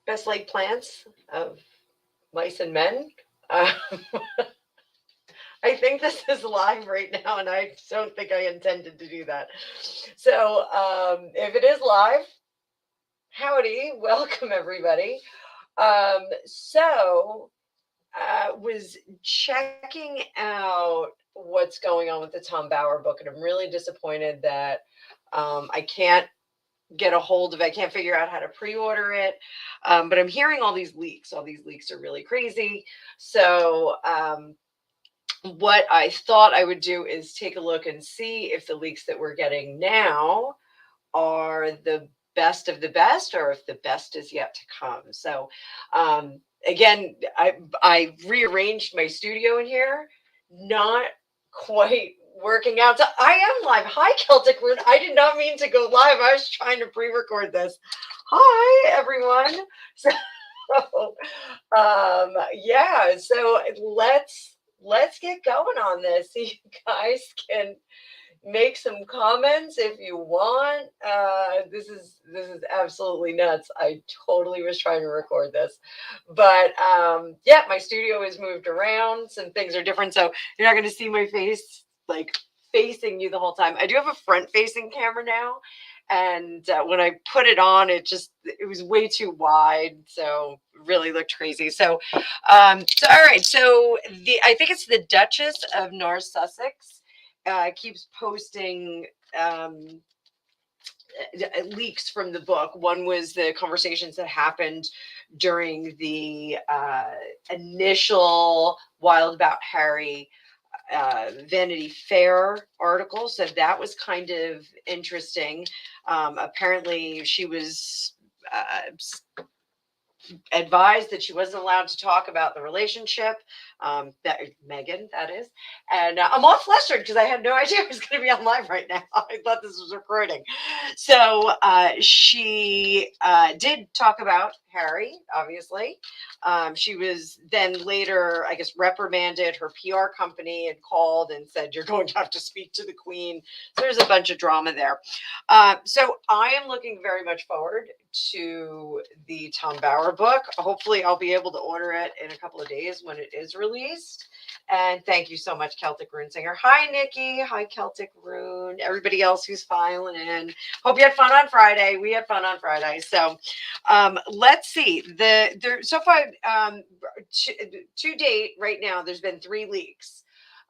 Best laid plans of mice and men. Uh, I think this is live right now, and I don't think I intended to do that. So, if it is live, howdy, welcome everybody. Was checking out what's going on with the Tom Bauer book, and I'm really disappointed that I can't get a hold of it. I can't figure out how to pre-order it. But I'm hearing all these leaks. All these leaks are really crazy. So what I thought I would do is take a look and see if the leaks that we're getting now are the best of the best, or if the best is yet to come. So again, I rearranged my studio in here, not quite working out. So I am live. Hi, Celtic Rune. I did not mean to go live. I was trying to pre-record this. Hi, everyone. So yeah, so let's get going on this. So you guys can make some comments if you want. This is absolutely nuts. I totally was trying to record this, but yeah, my studio is moved around. Some things are different, so you're not going to see my face like facing you the whole time. I do have a front facing camera now, and when I put it on, it was way too wide, so really looked crazy. So all right, so I think it's the Duchess of North Sussex keeps posting leaks from the book. One was the conversations that happened during the initial Wild About Harry Vanity Fair article. So that was kind of interesting. Apparently, she was advised that she wasn't allowed to talk about the relationship, that Meghan, that is. And I'm all flustered because I had no idea I was going to be on live right now. I thought this was recording. So she did talk about Harry, obviously. She was then later, I guess, reprimanded. Her PR company and called and said, "You're going to have to speak to the Queen." So there's a bunch of drama there. So I am looking very much forward to the Tom Bauer book. Hopefully I'll be able to order it in a couple of days when it is released. And thank you so much, Celtic Rune Singer. Hi, Nikki. Hi, Celtic Rune. Everybody else who's filing in. Hope you had fun on Friday. We had fun on Friday. So let's see. So far, to date, right now, there's been 3 leaks.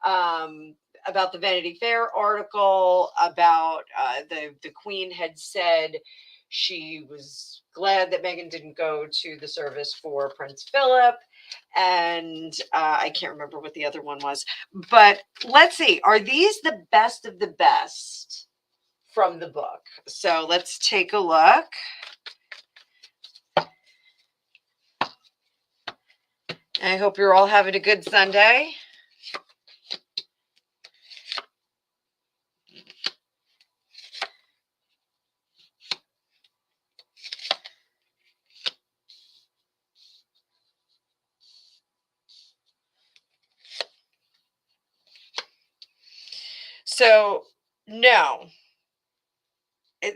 About the Vanity Fair article, about the Queen had said she was glad that Meghan didn't go to the service for Prince Philip. And I can't remember what the other one was. But let's see. Are these the best of the best from the book? So let's take a look. I hope you're all having a good Sunday. So, no,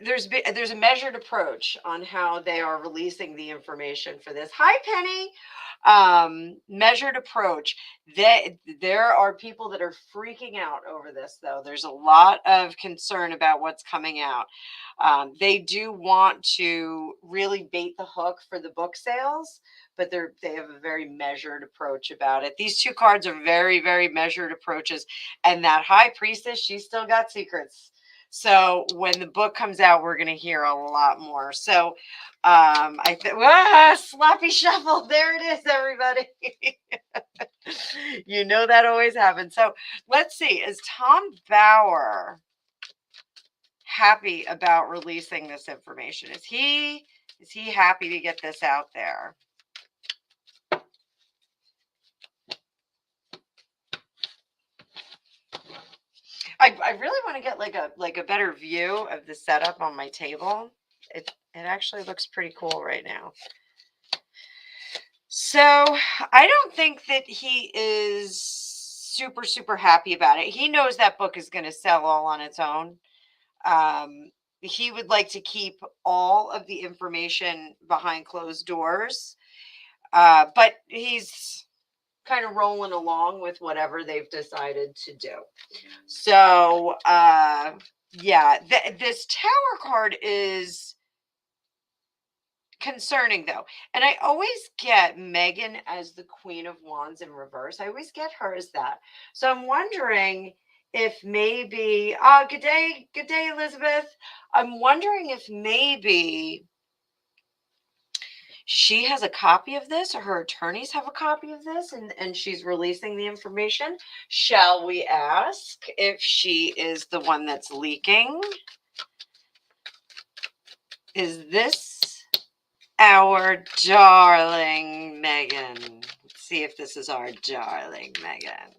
there's a measured approach on how they are releasing the information for this. Hi, Penny. Measured approach. There are people that are freaking out over this, though. There's a lot of concern about what's coming out. They do want to really bait the hook for the book sales, but they have a very measured approach about it. These 2 cards are very, very measured approaches, and that High Priestess, she's still got secrets. So when the book comes out, we're going to hear a lot more. So sloppy shuffle. There it is, everybody. You know that always happens. So let's see. Is Tom Bauer happy about releasing this information? Is he happy to get this out there? I really want to get like a better view of the setup on my table. It actually looks pretty cool right now. So I don't think that he is super happy about it. He knows that book is going to sell all on its own. he would like to keep all of the information behind closed doors. But he's kind of rolling along with whatever they've decided to do. So, yeah, this Tower card is concerning though. And I always get Meghan as the Queen of Wands in reverse. I always get her as that. So I'm wondering if maybe, good day, Elizabeth. I'm wondering if maybe she has a copy of this, or her attorneys have a copy of this, and she's releasing the information. Shall we ask if she is the one that's leaking? Is this our darling Meghan? Let's see if this is our darling Meghan.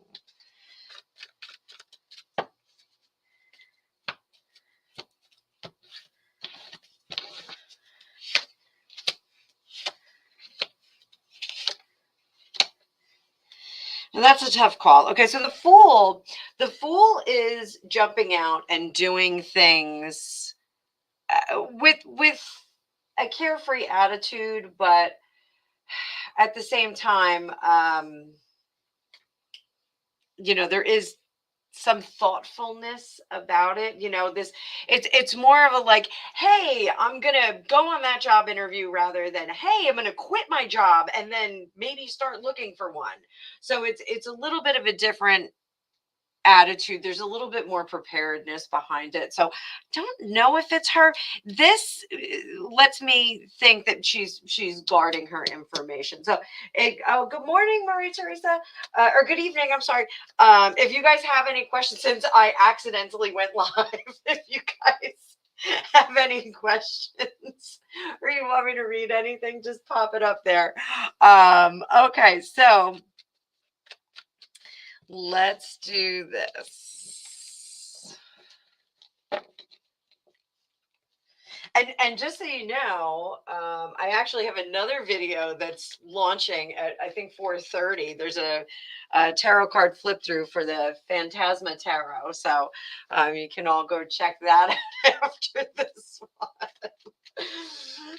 And that's a tough call. Okay, so the fool is jumping out and doing things with a carefree attitude, but at the same time, there is some thoughtfulness about it. It's more of a like, hey, I'm gonna go on that job interview, rather than, hey, I'm gonna quit my job and then maybe start looking for one. So it's a little bit of a different attitude. There's a little bit more preparedness behind it. So don't know if it's her. This lets me think that she's guarding her information. So good morning, Maria Teresa, or good evening, I'm sorry. If you guys have any questions, since I accidentally went live, if you guys have any questions or you want me to read anything, just pop it up there. Okay, so let's do this. And just so you know, I actually have another video that's launching at, I think, 4:30. There's a tarot card flip through for the Phantasma Tarot. So you can all go check that out after this one.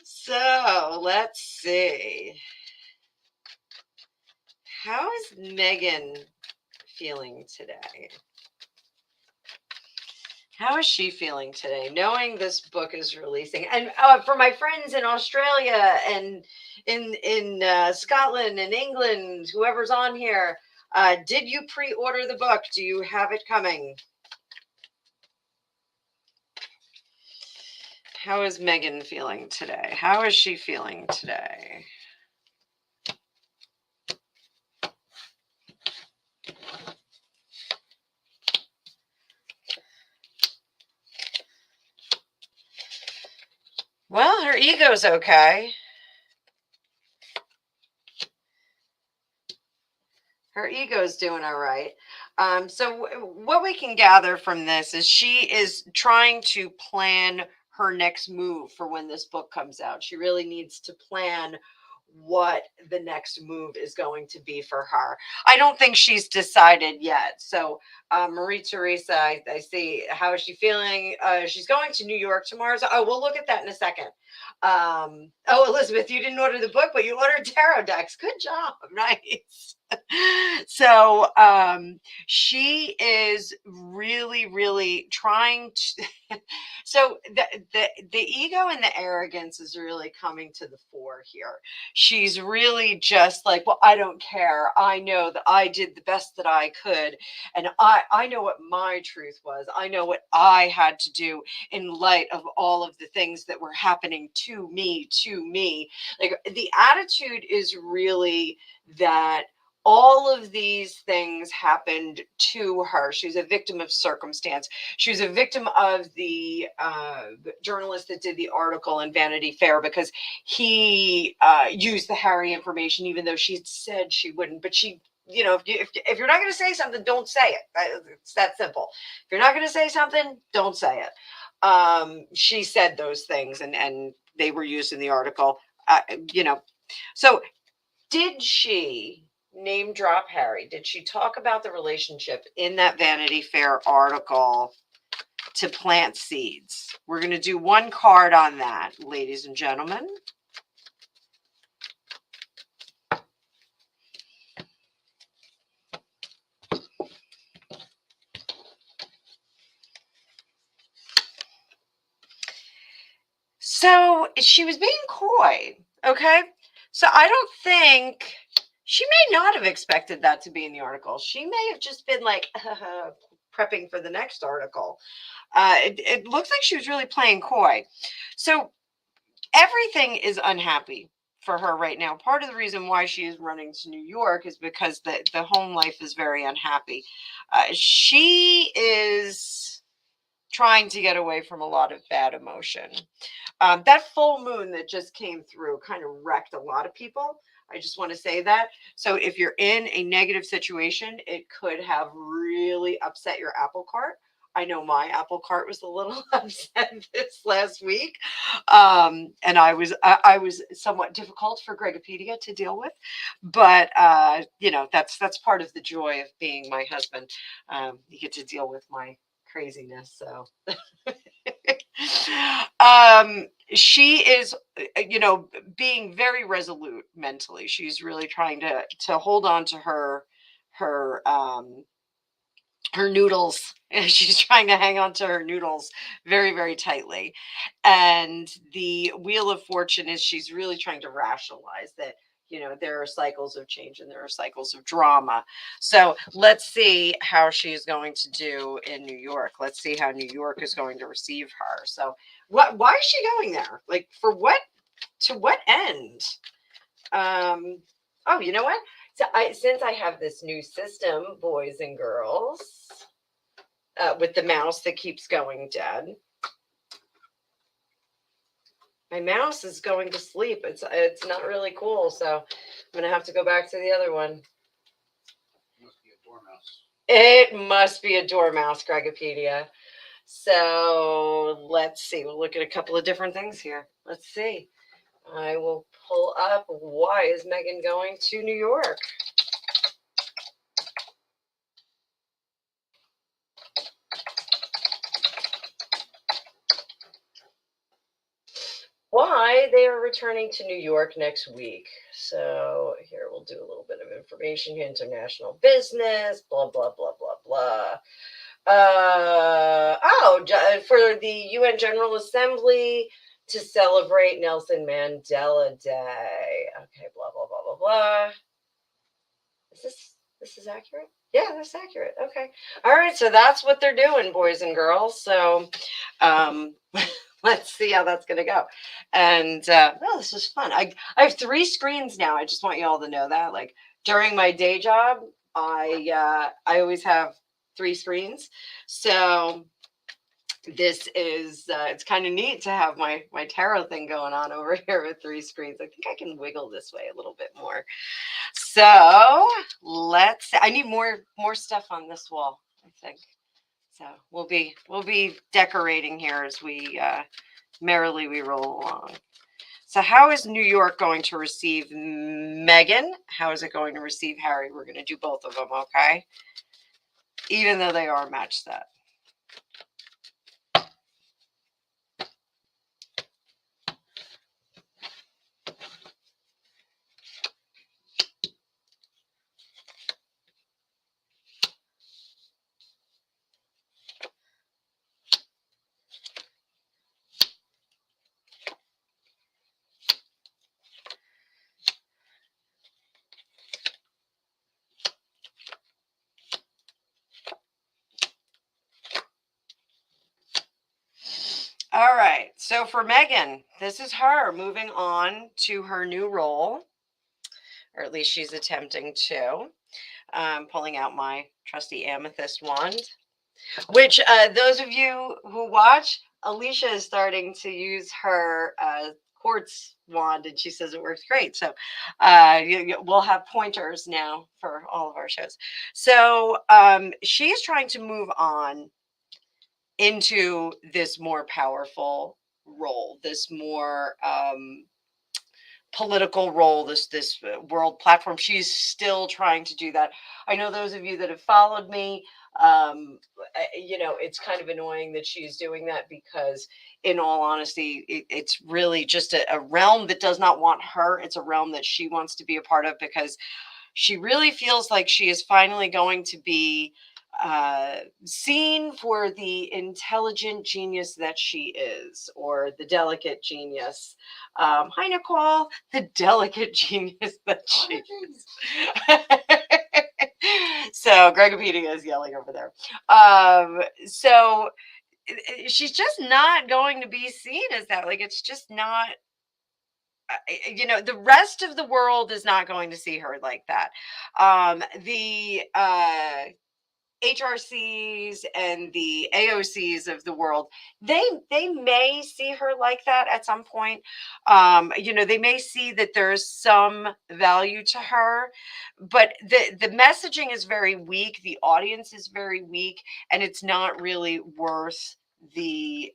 So let's see. How is Meghan feeling today? How is she feeling today, knowing this book is releasing? And for my friends in Australia and in Scotland and England, whoever's on here, did you pre-order the book? Do you have it coming? How is Meghan feeling today? How is she feeling today? Well, her ego's okay. Her ego's doing all right. So what we can gather from this is she is trying to plan her next move for when this book comes out. She really needs to plan what the next move is going to be for her. I don't think she's decided yet. So Marie Teresa, I see. How is she feeling? She's going to New York tomorrow. So we'll look at that in a second. Elizabeth, you didn't order the book, but you ordered tarot decks. Good job. Nice. So she is really trying to so the ego and the arrogance is really coming to the fore here. She's really just like, well, I don't care, I know that I did the best that I could, and I know what my truth was, I know what I had to do in light of all of the things that were happening to me. Like, the attitude is really that all of these things happened to her. She was a victim of circumstance. She was a victim of the journalist that did the article in Vanity Fair, because he used the Harry information, even though she said she wouldn't. But she, if you're not going to say something, don't say it. It's that simple. If you're not going to say something, don't say it. She said those things, and they were used in the article. So did she name drop Harry? Did she talk about the relationship in that Vanity Fair article? to plant seeds. We're going to do one card on that, ladies and gentlemen. So she was being coy, okay? So I don't think she may not have expected that to be in the article. She may have just been like prepping for the next article. It looks like she was really playing coy. So everything is unhappy for her right now. Part of the reason why she is running to New York is because the home life is very unhappy. She is trying to get away from a lot of bad emotion. That full moon that just came through kind of wrecked a lot of people. I just want to say that. So if you're in a negative situation, it could have really upset your apple cart. I know my apple cart was a little upset this last week, and I was somewhat difficult for Gregopedia to deal with, but you know, that's part of the joy of being my husband. You get to deal with my craziness. So she is, you know, being very resolute mentally. She's really trying to hold on to her her noodles. She's trying to hang on to her noodles very, very tightly. And the Wheel of Fortune is she's really trying to rationalize that, you know, there are cycles of change and there are cycles of drama. So let's see how she's going to do in New York. Let's see how New York is going to receive her. So why is she going there? Like, for what, to what end? Oh, you know what? So since I have this new system, boys and girls, with the mouse that keeps going dead. My mouse is going to sleep. It's not really cool, so I'm gonna have to go back to the other one. Must be a dormouse. It must be a dormouse, Gregopedia. So let's see. We'll look at a couple of different things here. Let's see. I will pull up, why is Meghan going to New York? Why they are returning to New York next week. So here we'll do a little bit of information here. International business, blah, blah, blah, blah, blah. For the UN General Assembly to celebrate Nelson Mandela Day. Okay, blah, blah, blah, blah, blah. Is this is accurate? Yeah, that's accurate. Okay. All right, so that's what they're doing, boys and girls. So let's see how that's going to go. And oh, this is fun. I have 3 screens now. I just want you all to know that. Like, during my day job, I always have 3 screens. So this is it's kind of neat to have my tarot thing going on over here with 3 screens. I think I can wiggle this way a little bit more. So I need more stuff on this wall, I think. So we'll be decorating here as we merrily we roll along. So how is New York going to receive Meghan? How is it going to receive Harry? We're going to do both of them, okay? Even though they are match set. All right, so for Meghan, this is her moving on to her new role, or at least she's attempting to. Pulling out my trusty amethyst wand, which those of you who watch, Alicia is starting to use her quartz wand, and she says it works great. So we'll have pointers now for all of our shows. So she is trying to move on into this more powerful role, this more political role, this world platform. She's still trying to do that. I know those of you that have followed me You know, it's kind of annoying that she's doing that because, in all honesty, it's really just a realm that does not want her. It's a realm that she wants to be a part of because she really feels like she is finally going to be seen for the intelligent genius that she is, or the delicate genius. Hi, Nicole, the delicate genius that she is. So Gregopedia is yelling over there. So she's just not going to be seen as that. Like, it's just not, you know, the rest of the world is not going to see her like that. The HRCs and the AOCs of the world, they may see her like that at some point. You know, they may see that there's some value to her, but the messaging is very weak, the audience is very weak, and it's not really worth the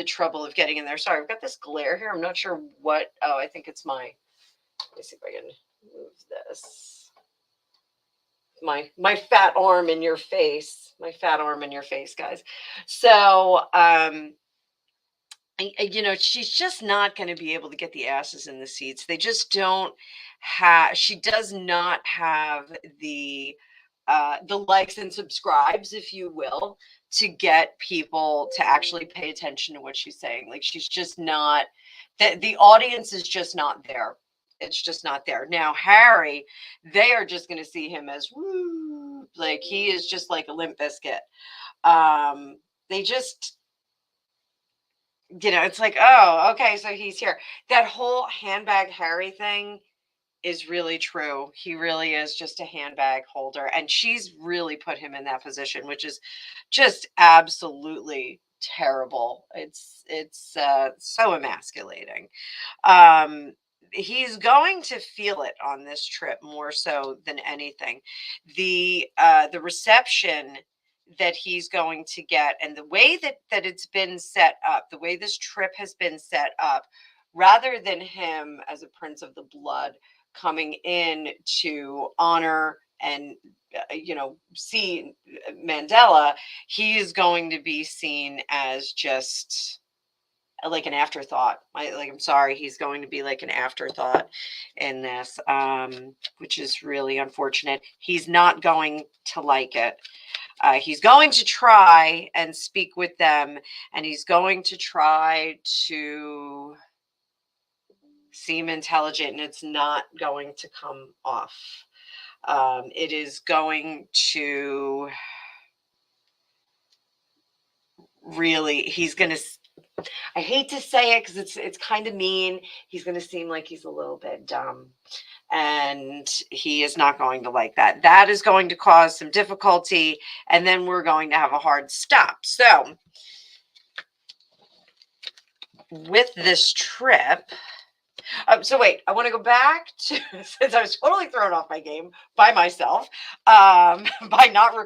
trouble of getting in there. Sorry, I've got this glare here. I'm not sure what. Oh, I think it's my. Let me see if I can move this. My fat arm in your face. My fat arm in your face, guys. So you know, she's just not going to be able to get the asses in the seats. They just don't have. She does not have the likes and subscribes, if you will, to get people to actually pay attention to what she's saying. Like, she's just not. The audience is just not there. It's just not there. Now, Harry, they are just going to see him as woo, like he is just like a Limp Biscuit. They just, you know, it's like, oh, okay, so he's here. That whole handbag Harry thing is really true. He really is just a handbag holder, and she's really put him in that position, which is just absolutely terrible. It's so emasculating. Um, he's going to feel it on this trip more so than anything. The reception that he's going to get, and the way that it's been set up, the way this trip has been set up, rather than him as a prince of the blood coming in to honor and you know, see Mandela, he is going to be seen as just like an afterthought. I'm sorry, he's going to be like an afterthought in this, which is really unfortunate. He's not going to like it. He's going to try and speak with them, and he's going to try to seem intelligent, and it's not going to come off. It is going to really, he's going to, I hate to say it because it's kind of mean. He's going to seem like he's a little bit dumb, and he is not going to like that. That is going to cause some difficulty, and then we're going to have a hard stop. So with this trip, so wait, I want to go back to, since I was totally thrown off my game by myself, by not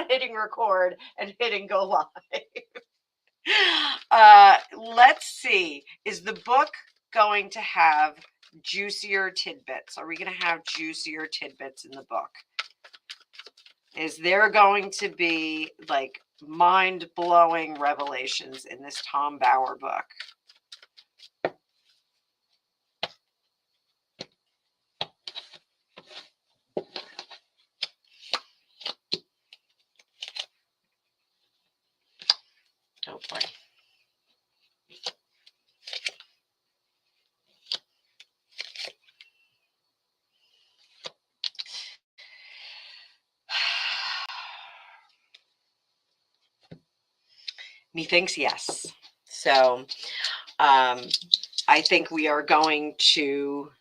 hitting record and hitting go live. Let's see. Is the book going to have juicier tidbits? Are we going to have juicier tidbits in the book? Is there going to be like mind-blowing revelations in this Tom Bower book? Oh boy. Methinks yes. So I think we are going to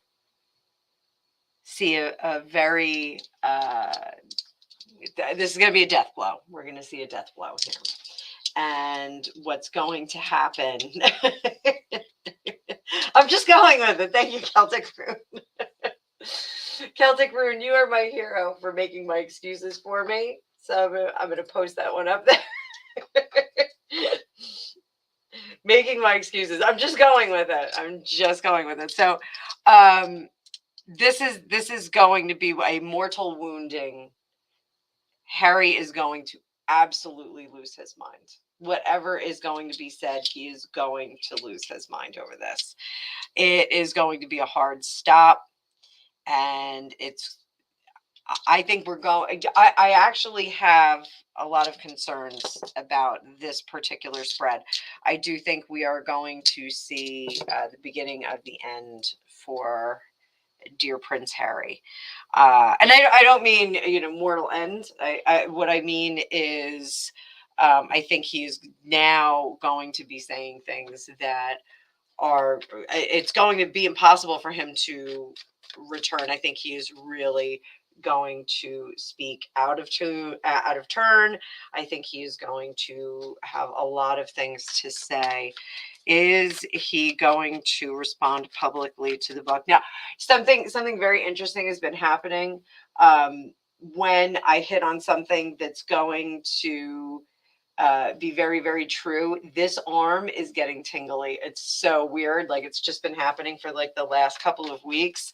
see a very, this is going to be a death blow. We're going to see a death blow here. And what's going to happen, I'm just going with it. Thank you, Celtic Rune. Celtic Rune, you are my hero for making my excuses for me. So I'm going to post that one up there. Making my excuses. I'm just going with it. I'm just going with it. So this is going to be a mortal wounding Harry is going to absolutely lose his mind. Whatever is going to be said, he is going to lose his mind over this. It is going to be a hard stop. And I think we're going, I actually have a lot of concerns about this particular spread. I do think we are going to see the beginning of the end for dear Prince Harry. And I don't mean, mortal end. What I mean is, I think he's now going to be saying things that it's going to be impossible for him to return. I think he is really going to speak out of turn. I think he is going to have a lot of things to say. Is he going to respond publicly to the book? Now, something very interesting has been happening. When I hit on something that's going to be very, very true, this arm is getting tingly. It's so weird. Like, it's just been happening for like the last couple of weeks.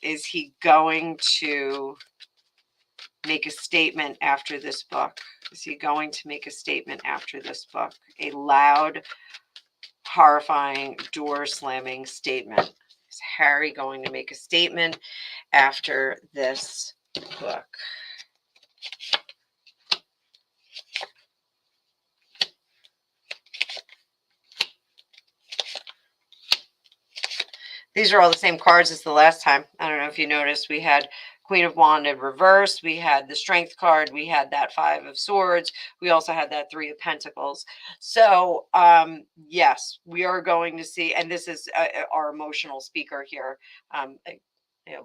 Is he going to make a statement after this book? Is he going to make a statement after this book? A loud, horrifying, door slamming statement. Is Harry going to make a statement after this book? These are all the same cards as the last time. I don't know if you noticed. We had Queen of Wands in reverse. We had the Strength card. We had that Five of Swords. We also had that Three of Pentacles. So, yes, we are going to see, and this is our emotional speaker here.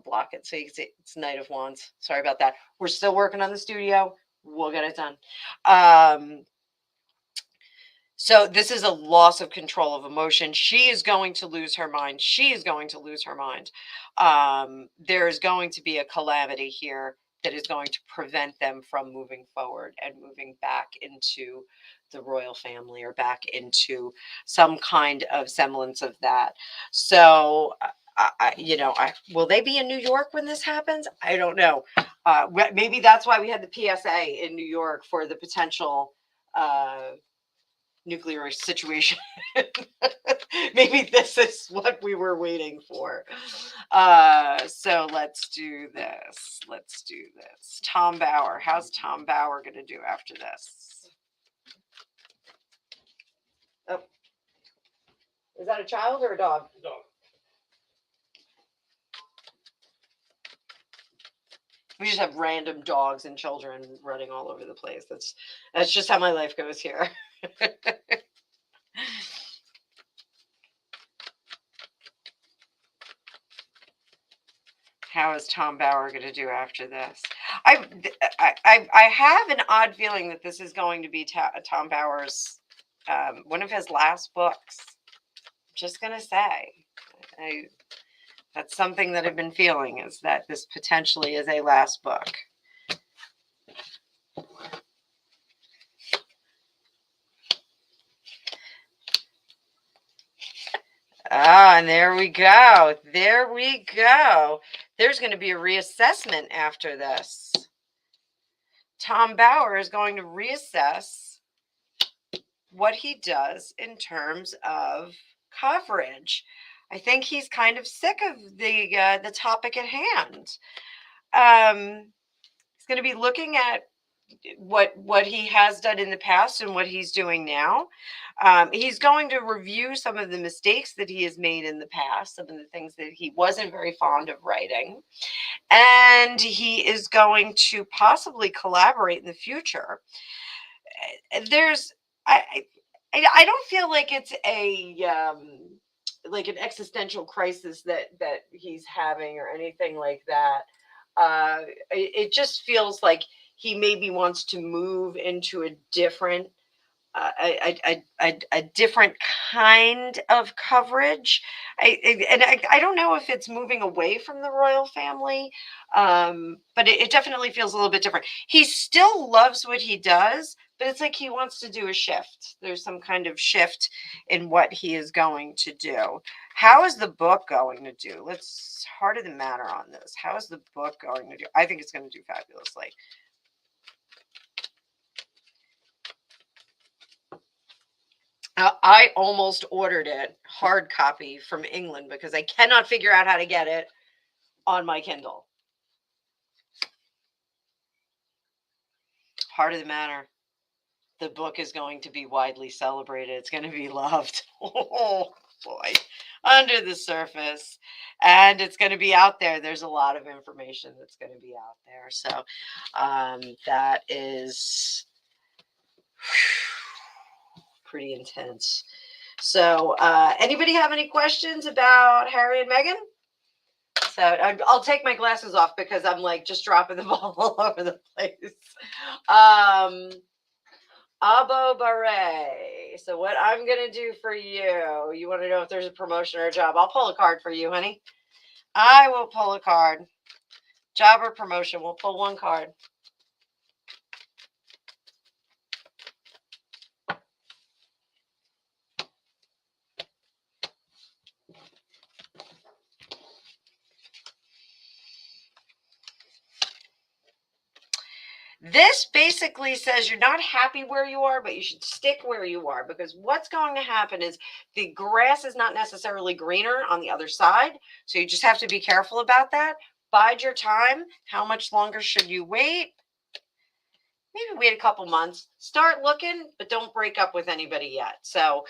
Block it so you can see it's Knight of Wands. Sorry about that. We're still working on the studio. We'll get it done. So this is a loss of control of emotion. She is going to lose her mind. She is going to lose her mind. There is going to be a calamity here that is going to prevent them from moving forward and moving back into the royal family or back into some kind of semblance of that. So, will they be in New York when this happens? I don't know. Maybe that's why we had the PSA in New York for the potential nuclear situation. Maybe this is what we were waiting for. So let's do this. Tom Bauer. How's Tom Bauer going to do after this? Oh, is that a child or a dog? Dog. We just have random dogs and children running all over the place. That's just how my life goes here. How is Tom Bauer going to do after this? I have an odd feeling that this is going to be Tom Bauer's one of his last books. I'm just going to say, that's something that I've been feeling, is that this potentially is a last book. And there we go. There's going to be a reassessment after this. Tom Bauer is going to reassess what he does in terms of coverage. I think he's kind of sick of the topic at hand. He's going to be looking at what he has done in the past and what he's doing now. He's going to review some of the mistakes that he has made in the past, some of the things that he wasn't very fond of writing. And he is going to possibly collaborate in the future. I don't feel like it's like an existential crisis that he's having or anything like that. It just feels like he maybe wants to move into a different a different kind of coverage. I don't know if it's moving away from the royal family, but it definitely feels a little bit different. He still loves what he does, but it's like he wants to do a shift. There's some kind of shift in what he is going to do. How is the book going to do? Let's heart of the matter on this. How is the book going to do? I think it's going to do fabulously. I almost ordered it hard copy from England because I cannot figure out how to get it on my Kindle. Heart of the matter. The book is going to be widely celebrated. It's going to be loved. Oh boy. Under the surface. And it's going to be out there. There's a lot of information that's going to be out there. So that is pretty intense. So anybody have any questions about Harry and Meghan? So I'll take my glasses off because I'm like just dropping the ball all over the place. Abo Barre. So what I'm going to do for you, you want to know if there's a promotion or a job? I'll pull a card for you, honey. I will pull a card. Job or promotion. We'll pull one card. This basically says you're not happy where you are, but you should stick where you are, because what's going to happen is the grass is not necessarily greener on the other side. So you just have to be careful about that. Bide your time. How much longer should you wait? Maybe wait a couple months. Start looking, but don't break up with anybody yet. So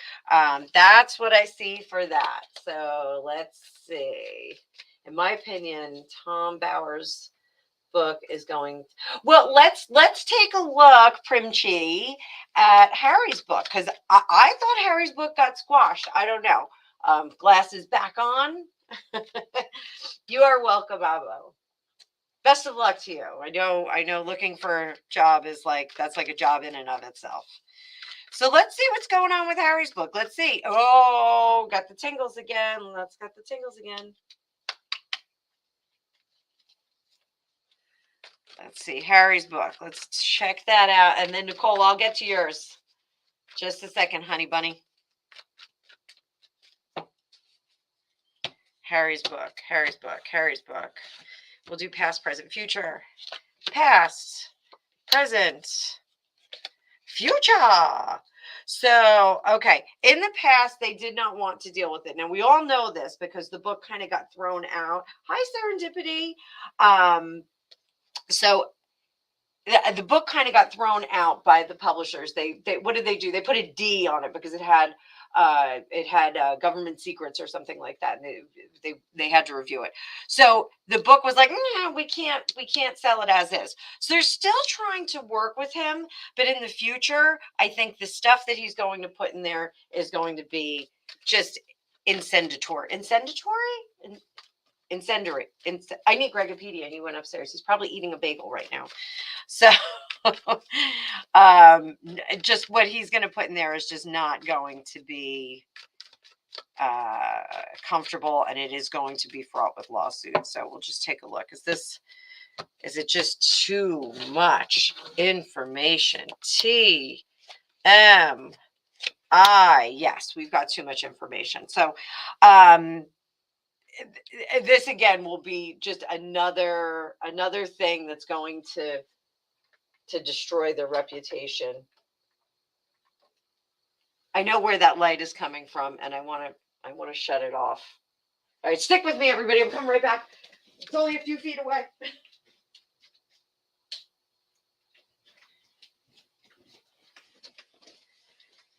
that's what I see for that. So let's see. In my opinion, Tom Bower's book is going well. Let's take a look, Primchi, at Harry's book, because I thought Harry's book got squashed. I don't know. Glasses back on. You are welcome, Abo. Best of luck to you. I know looking for a job is like, that's like a job in and of itself. So let's see what's going on with Harry's book. Let's see. Oh, got the tingles again. Let's got the tingles again. Let's see, Harry's book. Let's check that out. And then, Nicole, I'll get to yours. Just a second, honey bunny. Harry's book, Harry's book, Harry's book. We'll do past, present, future. Past, present, future. So, okay. In the past, they did not want to deal with it. Now, we all know this because the book kind of got thrown out. Hi, Serendipity. So the book kind of got thrown out by the publishers. They what did they do? They put a D on it because it had government secrets or something like that, and they had to review it. So the book was like, no, we can't sell it as is. So they're still trying to work with him, but in the future, I think the stuff that he's going to put in there is going to be just incendiary. I need Gregopedia, and he went upstairs. He's probably eating a bagel right now. So just what he's going to put in there is just not going to be comfortable, and it is going to be fraught with lawsuits. So we'll just take a look. Is it just too much information? TMI. Yes, we've got too much information. So this again will be just another thing that's going to destroy their reputation. I know where that light is coming from, and I want to shut it off. All right, stick with me, everybody. I'm coming right back. It's only a few feet away.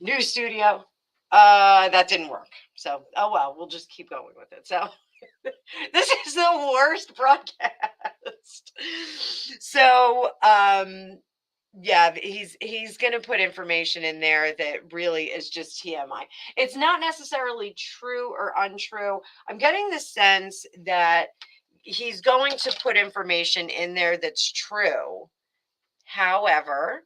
New studio. That didn't work. So, oh well, we'll just keep going with it. So, this is the worst broadcast. So, yeah, he's going to put information in there that really is just TMI. It's not necessarily true or untrue. I'm getting the sense that he's going to put information in there that's true. However,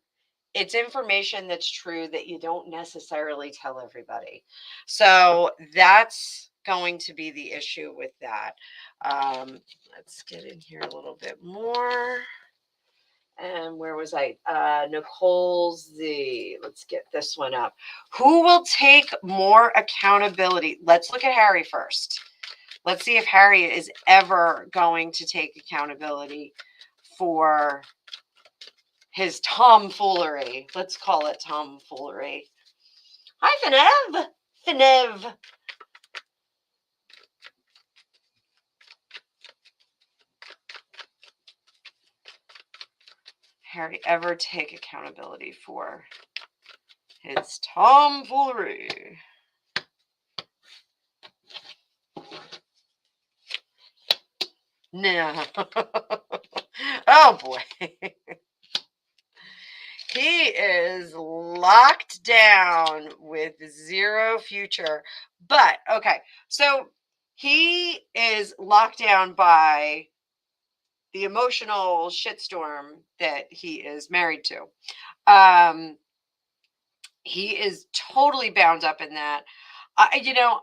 it's information that's true that you don't necessarily tell everybody. So that's going to be the issue with that. Let's get in here a little bit more. And where was I? Nicole's let's get this one up. Who will take more accountability? Let's look at Harry first. Let's see if Harry is ever going to take accountability for his tomfoolery. Let's call it tomfoolery. Hi, Finev. Finev. Harry ever take accountability for his tomfoolery? No. Oh boy. He is locked down with zero future. But okay, so he is locked down by the emotional shitstorm that he is married to. He is totally bound up in that. You know,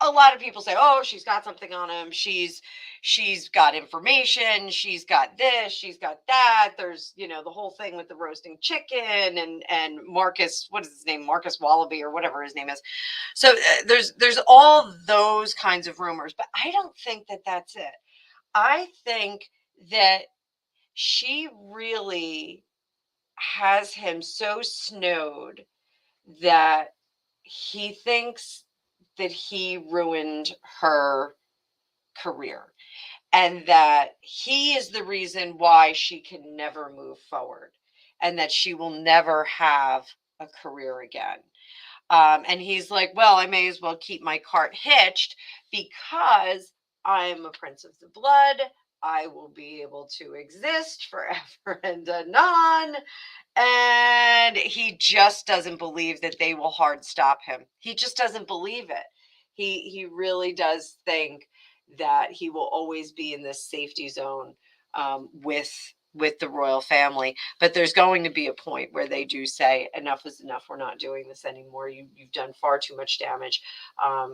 a lot of people say, "Oh, she's got something on him. She's got information. She's got this. She's got that." There's, the whole thing with the roasting chicken and Marcus. What is his name? Marcus Wallaby or whatever his name is. So there's all those kinds of rumors, but I don't think that that's it. I think that she really has him so snowed that he thinks that he ruined her career and that he is the reason why she can never move forward and that she will never have a career again. And he's like, well, I may as well keep my cart hitched because I'm a prince of the blood. I will be able to exist forever and anon. And he just doesn't believe that they will hard stop him. He just doesn't believe it. He really does think that he will always be in this safety zone with the royal family. But there's going to be a point where they do say, enough is enough. We're not doing this anymore. You've done far too much damage.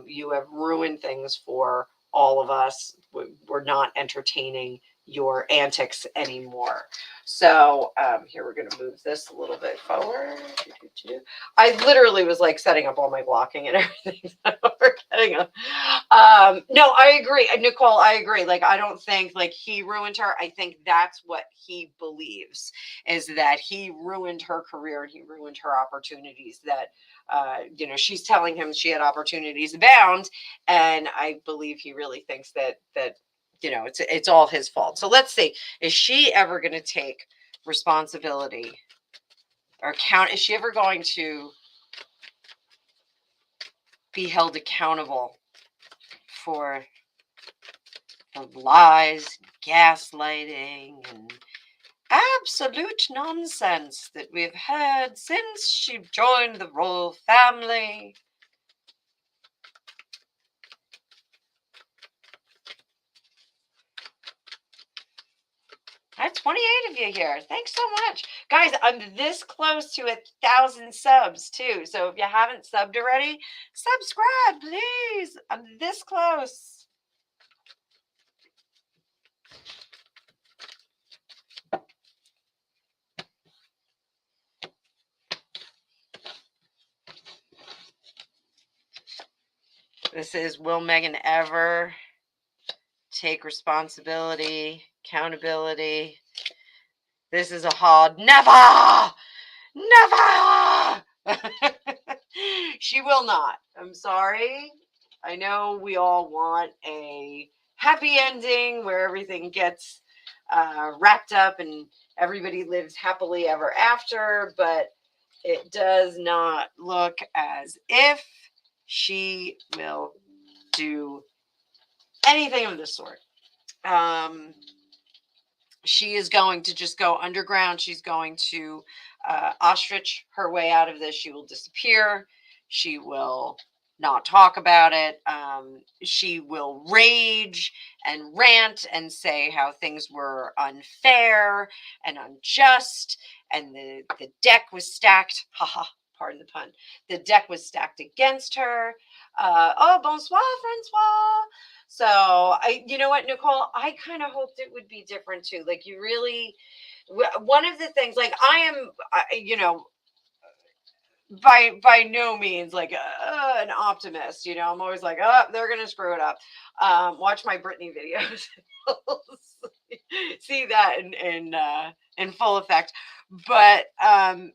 You have ruined things for all of us. We're not entertaining your antics anymore. So here, we're going to move this a little bit forward. I literally was like setting up all my blocking and everything. We're getting a, no, I agree. Nicole, I agree. Like, I don't think like he ruined her. I think that's what he believes, is that he ruined her career and he ruined her opportunities, that she's telling him she had opportunities abound. And I believe he really thinks that it's all his fault. So let's see, is she ever going to take responsibility or account? Is she ever going to be held accountable for the lies, gaslighting, and absolute nonsense that we've heard since she joined the royal family? I have 28 of you here. Thanks so much. Guys, I'm this close to 1,000 subs too. So if you haven't subbed already, subscribe, please. I'm this close. This is, will Meghan ever take responsibility, accountability? This is a hard never. She will not. I'm sorry. I know we all want a happy ending where everything gets wrapped up and everybody lives happily ever after, but it does not look as if she will do anything of the sort. She is going to just go underground. She's going to ostrich her way out of this. She will disappear. She will not talk about it. She will rage and rant and say how things were unfair and unjust, and the deck was stacked. Haha, pardon the pun. The deck was stacked against her. Oh, bonsoir, Francois. So you know what, Nicole, I kind of hoped it would be different too. Like, you really, one of the things, like, I am, you know, by no means like an optimist. You know, I'm always like, oh, they're gonna screw it up. Watch my Britney videos. See that in full effect. But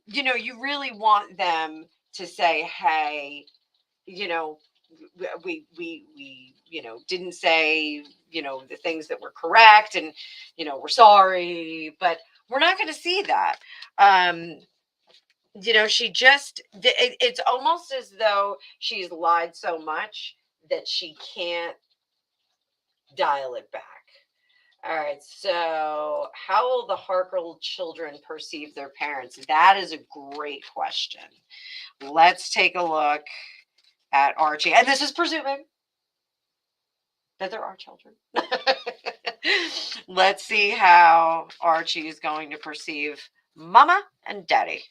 you know, you really want them to say, hey, you know, we you know, didn't say, you know, the things that were correct, and, you know, we're sorry. But we're not going to see that. You know, she just, it's almost as though she's lied so much that she can't dial it back. All right, so how will the Harkle children perceive their parents? That is a great question. Let's take a look at Archie. And this is presuming that there are children. Let's see how Archie is going to perceive Mama and Daddy.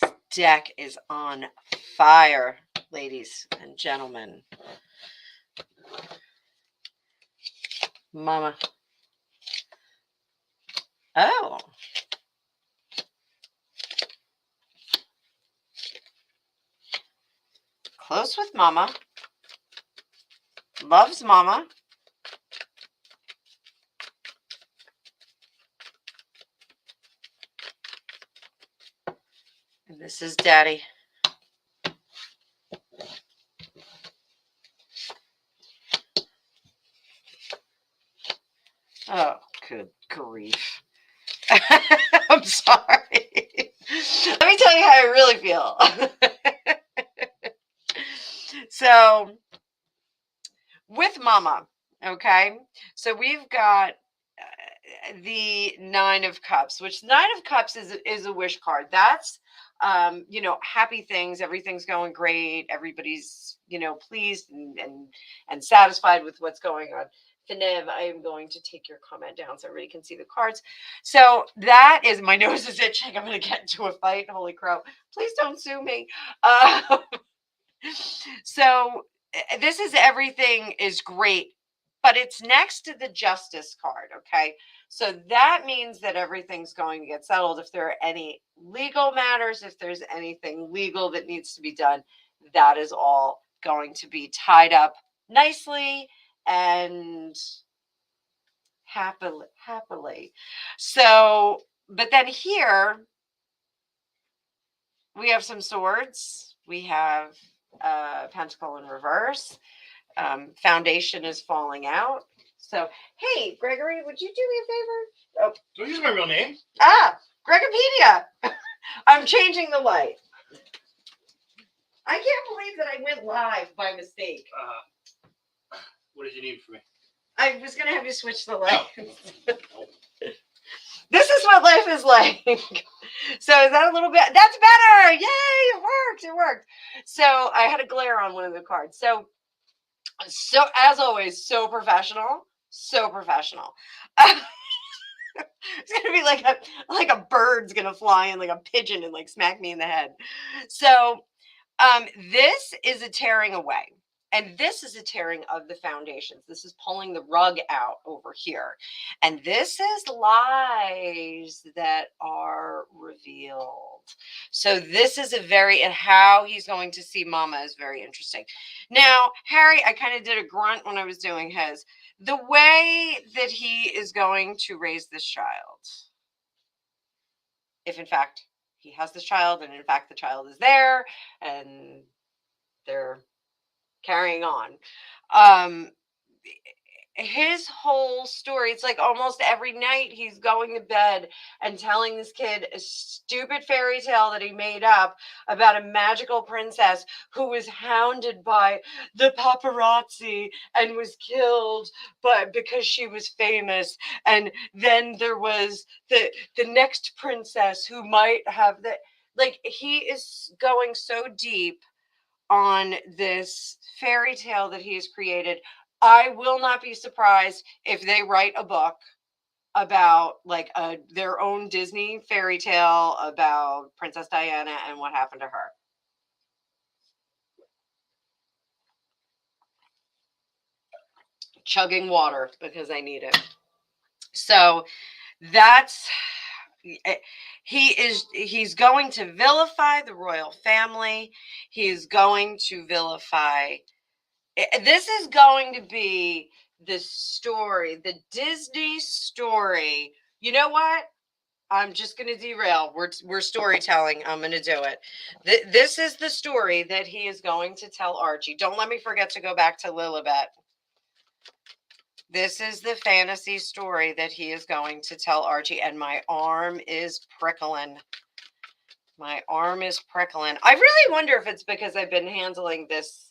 This deck is on fire, ladies and gentlemen. Mama. Oh. Close with Mama. Loves Mama. And this is Daddy. Oh, good grief. I'm sorry. Let me tell you how I really feel. So, with Mama, okay? So we've got the Nine of Cups, which Nine of Cups is a wish card. That's you know, happy things, everything's going great, everybody's, you know, pleased and satisfied with what's going on. Finev, I am going to take your comment down so everybody can see the cards. So that is, my nose is itching. I'm going to get into a fight. Holy crow. Please don't sue me. So this is, everything is great, but it's next to the Justice card. Okay. So that means that everything's going to get settled. If there are any legal matters, if there's anything legal that needs to be done, that is all going to be tied up nicely and happily. So, but then here we have some swords. We have pentacle in reverse. Foundation is falling out. So, hey, Gregory, would you do me a favor? Oh. Don't use my real name. Ah, Gregopedia. I'm changing the light. I can't believe that I went live by mistake. What did you need from me? I was going to have you switch the lights. This is what life is like. So is that a little bit? That's better. Yay, it worked. It worked. So I had a glare on one of the cards. So as always, so professional. So professional. It's gonna be like a bird's gonna fly in, like a pigeon, and like smack me in the head. So this is a tearing away. And this is a tearing of the foundations. This is pulling the rug out over here. And this is lies that are revealed. So this is and how he's going to see Mama is very interesting. Now, Harry, I kind of did a grunt when I was doing his. The way that he is going to raise this child, if in fact he has this child, and in fact the child is there, and they're carrying on. his whole story, it's like almost every night he's going to bed and telling this kid a stupid fairy tale that he made up about a magical princess who was hounded by the paparazzi and was killed because she was famous. And then there was the next princess who might have the, like, he is going so deep on this fairy tale that he's created. I will not be surprised if they write a book about like their own Disney fairy tale about Princess Diana and what happened to her. Chugging water because I need it. So that's he's going to vilify the royal family. He's going to vilify. This is going to be the story, the Disney story. You know what? I'm just going to derail. We're storytelling. I'm going to do it. This is the story that he is going to tell Archie. Don't let me forget to go back to Lilibet. This is the fantasy story that he is going to tell Archie, and my arm is prickling. My arm is prickling. I really wonder if it's because I've been handling this.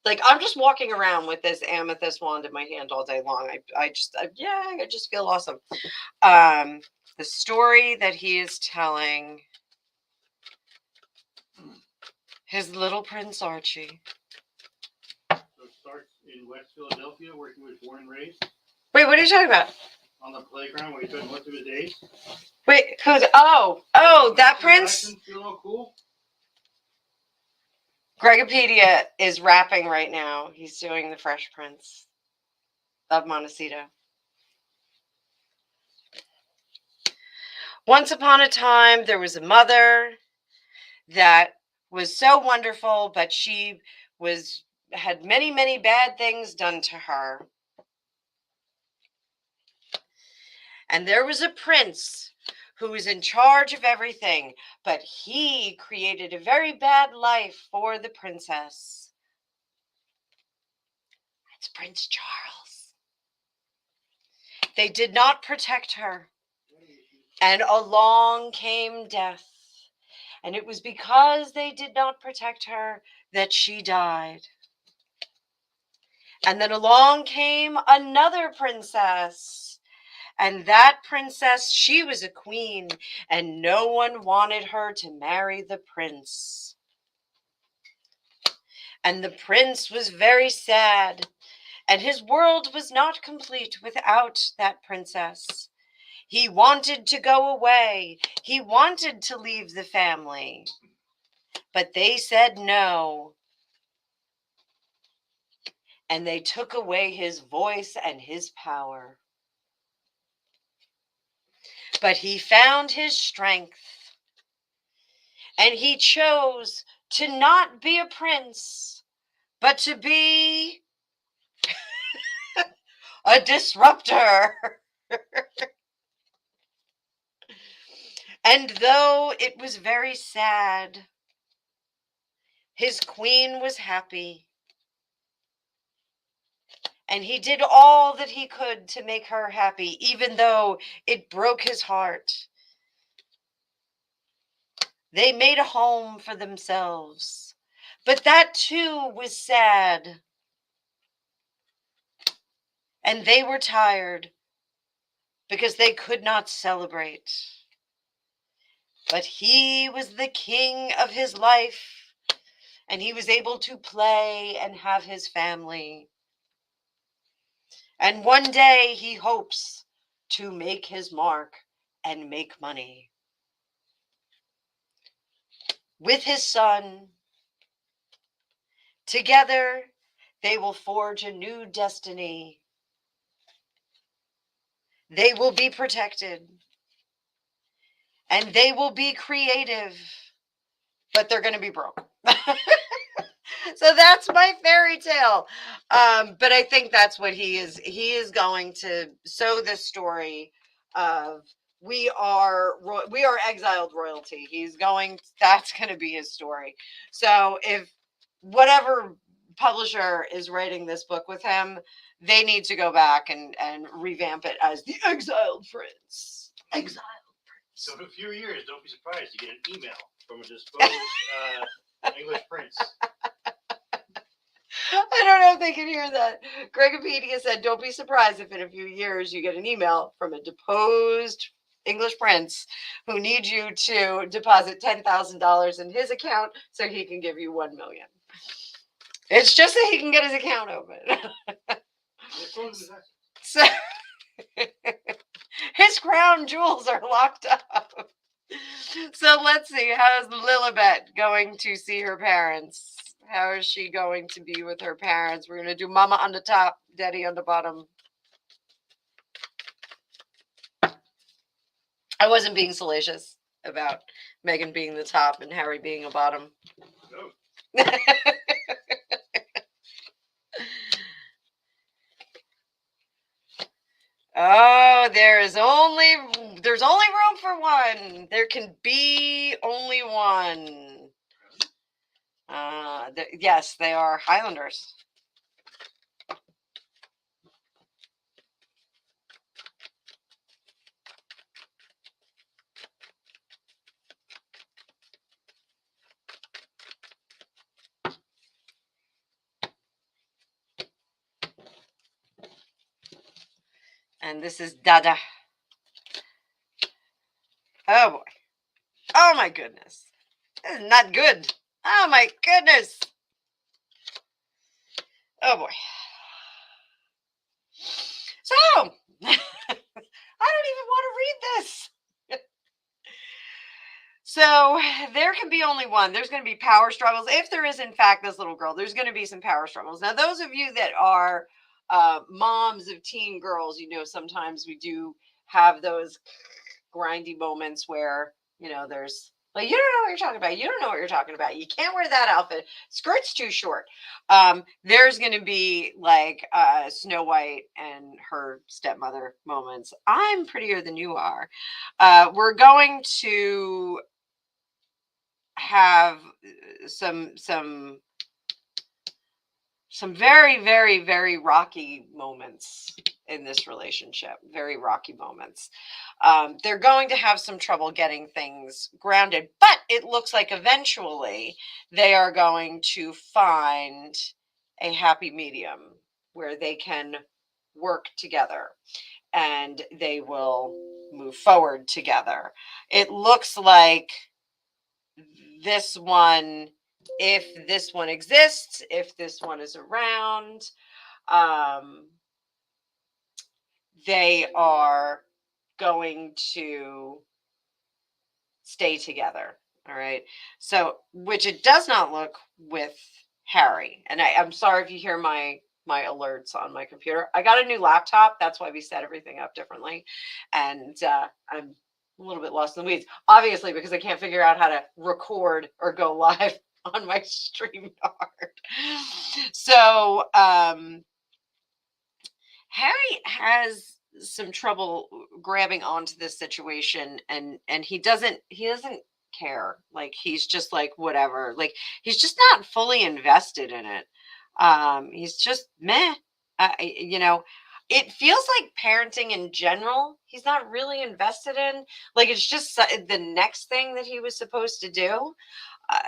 Like, I'm just walking around with this amethyst wand in my hand all day long. I just feel awesome. The story that he is telling his little prince Archie. So it starts in West Philadelphia, where he was born and raised. Wait, what are you talking about? On the playground, where he spent most of his days. Wait, who's? Oh, that prince. Feeling all cool. Gregopedia is rapping right now. He's doing the Fresh Prince of Montecito. Once upon a time, there was a mother that was so wonderful, but she had many, many bad things done to her. And there was a prince who was in charge of everything, but he created a very bad life for the princess. That's Prince Charles. They did not protect her. And along came death. And it was because they did not protect her that she died. And then along came another princess. And that princess, she was a queen, and no one wanted her to marry the prince. And the prince was very sad, and his world was not complete without that princess. He wanted to go away. He wanted to leave the family. But they said no. And they took away his voice and his power. But he found his strength. And he chose to not be a prince, but to be a disruptor. And though it was very sad, his queen was happy. And he did all that he could to make her happy, even though it broke his heart. They made a home for themselves, but that too was sad. And they were tired because they could not celebrate. But he was the king of his life, and he was able to play and have his family. And one day he hopes to make his mark and make money. With his son, together they will forge a new destiny. They will be protected. And they will be creative, but they're going to be broke. So that's my fairy tale. But I think that's what he is. He is going to sow this story of we are exiled royalty. That's going to be his story. So if whatever publisher is writing this book with him, they need to go back and revamp it as The Exiled Prince. Exiled Prince. So in a few years, don't be surprised to get an email from a disposed English prince. I don't know if they can hear that. Gregopedia said, don't be surprised if in a few years you get an email from a deposed English prince who needs you to deposit $10,000 in his account so he can give you $1 million. It's just that he can get his account open. So his crown jewels are locked up. So let's see, how's Lilibet going to see her parents? How is she going to be with her parents? We're going to do mama on the top, daddy on the bottom. I wasn't being salacious about Meghan being the top and Harry being a bottom. No. Oh, there's only room for one. There can be only one. Yes, they are Highlanders. And this is Dada. Oh boy. Oh my goodness. This is not good. Oh my goodness. Oh boy. So, I don't even want to read this. So, there can be only one. There's going to be power struggles. If there is, in fact, this little girl, there's going to be some power struggles. Now, those of you that are moms of teen girls, you know, sometimes we do have those grindy moments where, you know, there's like, you don't know what you're talking about. You don't know what you're talking about. You can't wear that outfit. Skirt's too short. There's going to be like Snow White and her stepmother moments. I'm prettier than you are. We're going to have some very, very, very rocky moments in this relationship. Very rocky moments. They're going to have some trouble getting things grounded, but it looks like eventually they are going to find a happy medium where they can work together and they will move forward together. It looks like this one, if this one exists, if this one is around, they are going to stay together. All right. So, which it does not look with Harry. And I'm sorry if you hear my alerts on my computer. I got a new laptop. That's why we set everything up differently. And I'm a little bit lost in the weeds, obviously, because I can't figure out how to record or go live on my StreamYard. So Harry has some trouble grabbing onto this situation, and he doesn't care. Like, he's just like, whatever. Like, he's just not fully invested in it. He's just meh. You know, it feels like parenting in general, he's not really invested in. Like, it's just the next thing that he was supposed to do.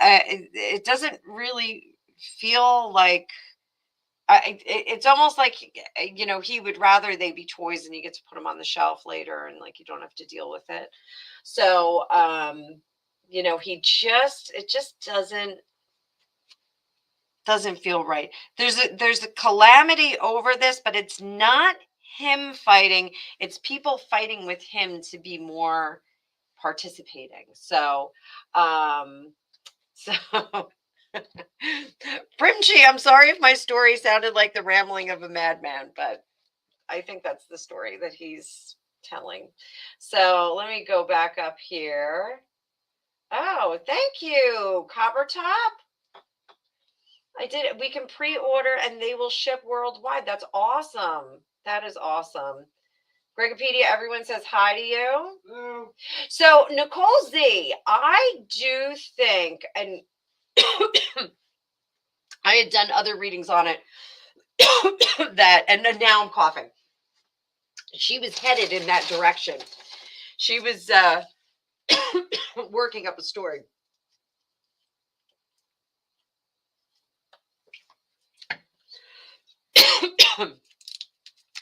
It doesn't really feel like, it's almost like, you know, he would rather they be toys and you get to put them on the shelf later and like you don't have to deal with it. So, you know, it just doesn't feel right. There's a calamity over this, but it's not him fighting. It's people fighting with him to be more participating. So, Primchi, I'm sorry if my story sounded like the rambling of a madman, but I think that's the story that he's telling. So let me go back up here. Oh, thank you, Copper Top. I did it. We can pre-order and they will ship worldwide. That's awesome. That is awesome. Gregopedia, everyone says hi to you. Mm. So Nicole Z, I do think, and I had done other readings on it that, and now I'm coughing. She was headed in that direction. She was working up a story.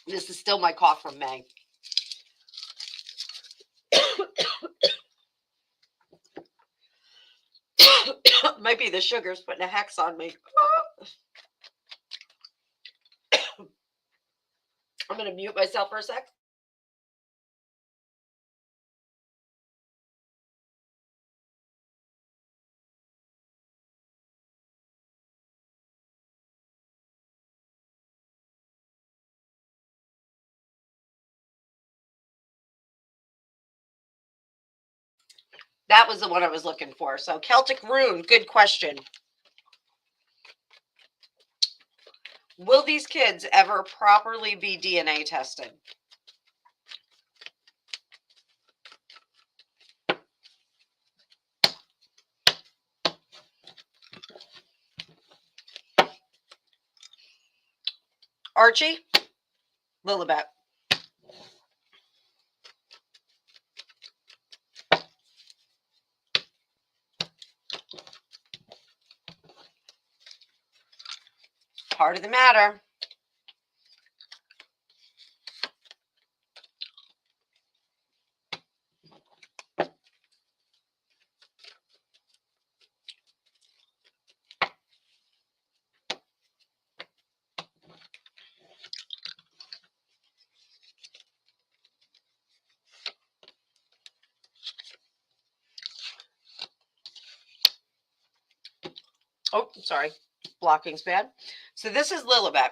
This is still my cough from May. Might be the sugars putting a hex on me. I'm going to mute myself for a sec. That was the one I was looking for. So Celtic rune, good question. Will these kids ever properly be DNA tested? Archie, Lilibet. Part of the matter. Oh, sorry. Blocking's bad. So this is Lilibet.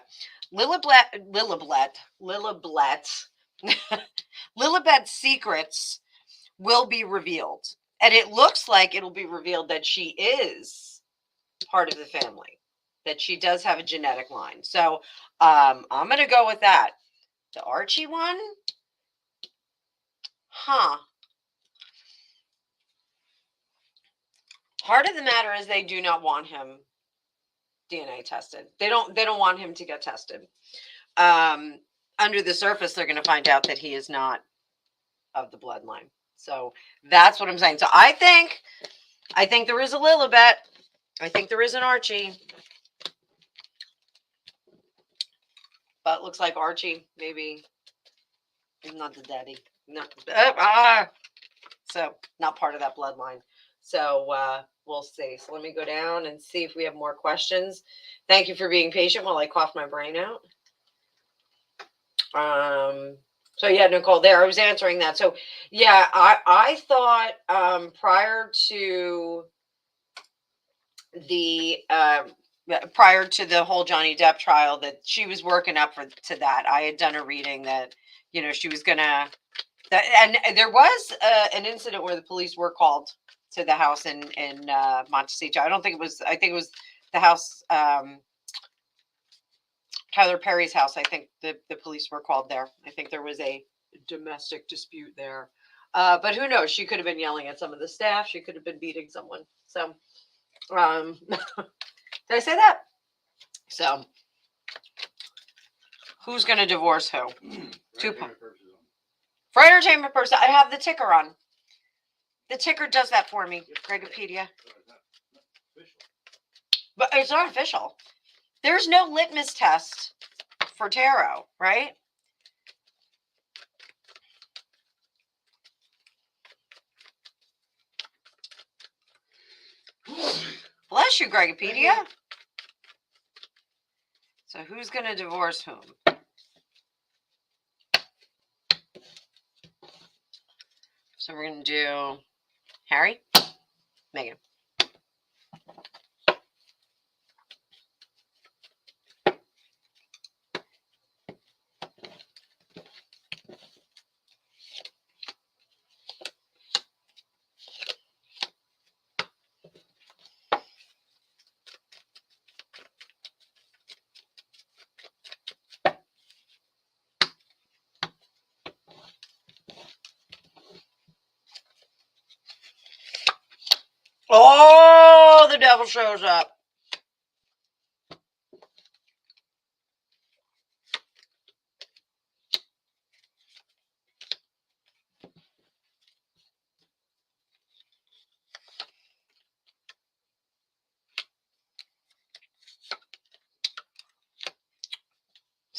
Lilibet's secrets will be revealed. And it looks like it'll be revealed that she is part of the family, that she does have a genetic line. So I'm going to go with that. The Archie one? Huh. Part of the matter is they do not want him DNA tested. They don't want him to get tested. Under the surface, they're going to find out that he is not of the bloodline. So that's what I'm saying. So I think there is a Lilibet. I think there is an Archie. But it looks like Archie maybe is not the daddy. No. So not part of that bloodline. So we'll see. So let me go down and see if we have more questions. Thank you for being patient while I cough my brain out. So yeah, Nicole, there I was answering that. So yeah, I thought prior to the whole Johnny Depp trial that she was working up to that. I had done a reading that, you know, she was gonna and there was an incident where the police were called to the house in Montecito. I think it was the house, Tyler Perry's house. I think the police were called there. I think there was a domestic dispute there. But who knows? She could have been yelling at some of the staff. She could have been beating someone. So, did I say that? So, who's going to divorce who? For entertainment purposes, I have the ticker on. The ticker does that for me, Gregopedia. But it's not official. There's no litmus test for tarot, right? Bless you, Gregopedia. So who's going to divorce whom? So we're going to do Harry, Meghan. Oh, the devil shows up.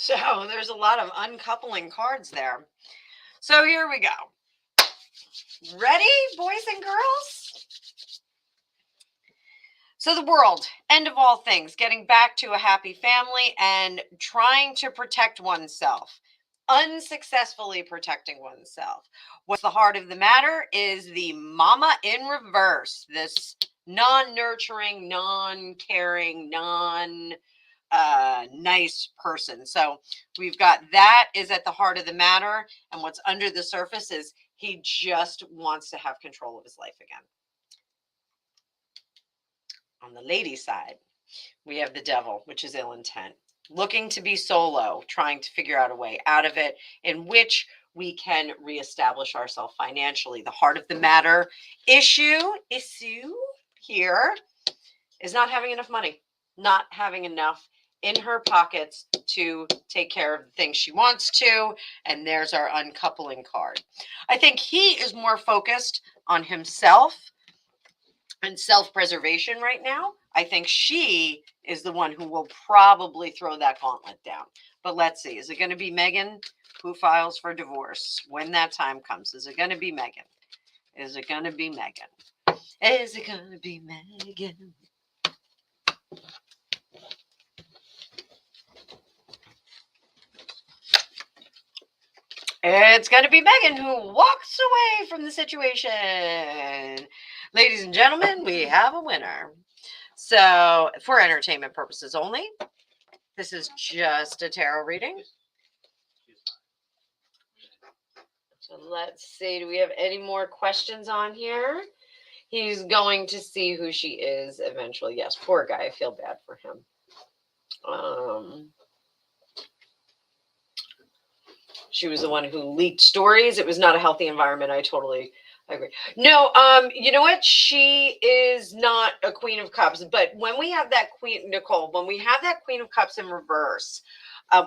So there's a lot of uncoupling cards there. So here we go. Ready, boys and girls? So the world, end of all things, getting back to a happy family and trying to protect oneself, unsuccessfully protecting oneself. What's the heart of the matter is the mama in reverse, this non-nurturing, non-caring, nice person. So we've got that is at the heart of the matter, and what's under the surface is he just wants to have control of his life again. On the lady side, we have the devil, which is ill intent, looking to be solo, trying to figure out a way out of it in which we can reestablish ourselves financially. The heart of the matter issue here is not having enough money, not having enough in her pockets to take care of the things she wants to. And there's our uncoupling card. I think he is more focused on himself and self-preservation right now. I think she is the one who will probably throw that gauntlet down. But let's see. Is it going to be Meghan who files for divorce when that time comes? Is it going to be Meghan? Is it going to be Meghan? Is it going to be Meghan? It's going to be Meghan who walks away from the situation. Ladies and gentlemen, we have a winner. So, for entertainment purposes only, this is just a tarot reading. So let's see. Do we have any more questions on here? He's going to see who she is eventually. Yes, poor guy. I feel bad for him. She was the one who leaked stories. It was not a healthy environment. I totally agree. No, you know what? She is not a Queen of Cups. But when we have that Queen, Nicole, when we have that Queen of Cups in reverse,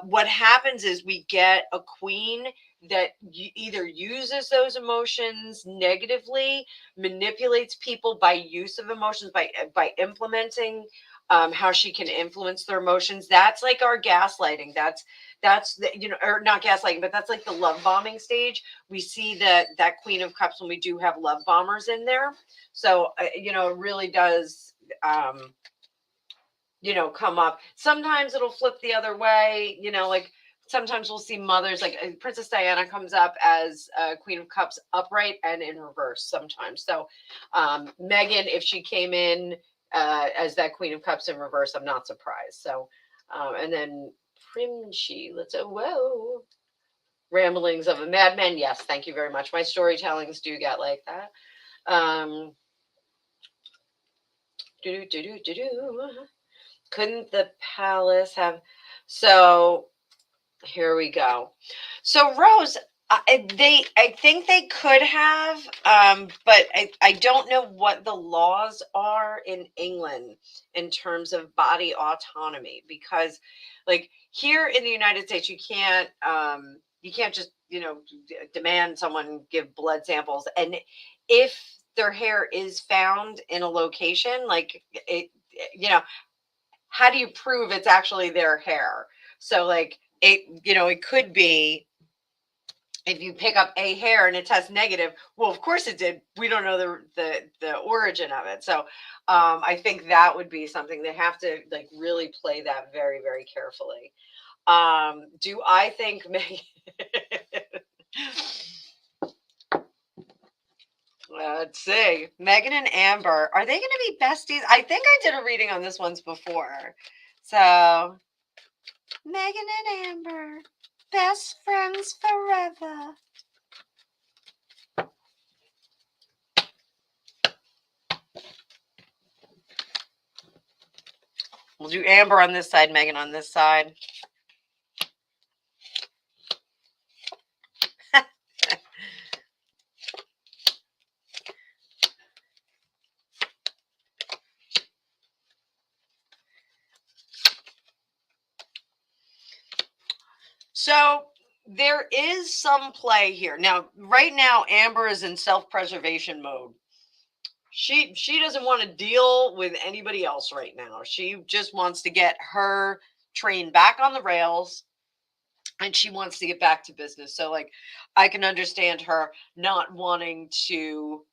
what happens is we get a queen that either uses those emotions negatively, manipulates people by use of emotions, by implementing how she can influence their emotions. That's like our gaslighting. That's the, or not gaslighting, but that's like the love bombing stage. We see that Queen of Cups when we do have love bombers in there. So it really does come up. Sometimes it'll flip the other way, like sometimes we'll see mothers, like Princess Diana comes up as Queen of Cups upright and in reverse sometimes. So Meghan, if she came in as that Queen of Cups in reverse, I'm not surprised. So and then Primchi, whoa, ramblings of a madman. Yes, thank you very much. My storytellings do get like that. Couldn't the palace have? So here we go. So Rose, I think they could have, but I don't know what the laws are in England in terms of body autonomy, because like here in the United States, you can't just demand someone give blood samples, and if their hair is found in a location like it, how do you prove it's actually their hair? So like it could be if you pick up a hair and it tests negative, well, of course it did. We don't know the origin of it. So I think that would be something they have to like really play that very, very carefully. Do I think Meghan? Let's see. Meghan and Amber, are they going to be besties? I think I did a reading on this once before. So Meghan and Amber, best friends forever. We'll do Amber on this side, Meghan on this side. So there is some play here. Now, right now, Amber is in self-preservation mode. She doesn't want to deal with anybody else right now. She just wants to get her train back on the rails and she wants to get back to business. So like I can understand her not wanting to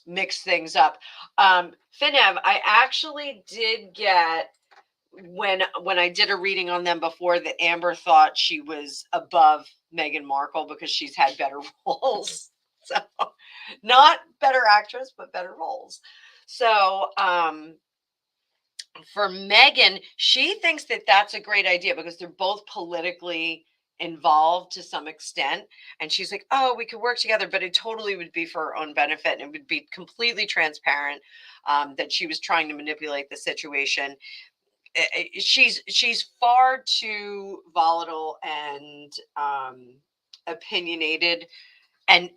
mix things up. Finev, I actually did get when I did a reading on them before that Amber thought she was above Meghan Markle because she's had better roles. So not better actress, but better roles. So for Meghan, she thinks that that's a great idea because they're both politically involved to some extent. And she's like, oh, we could work together, but it totally would be for her own benefit. And it would be completely transparent that she was trying to manipulate the situation. She's far too volatile and opinionated and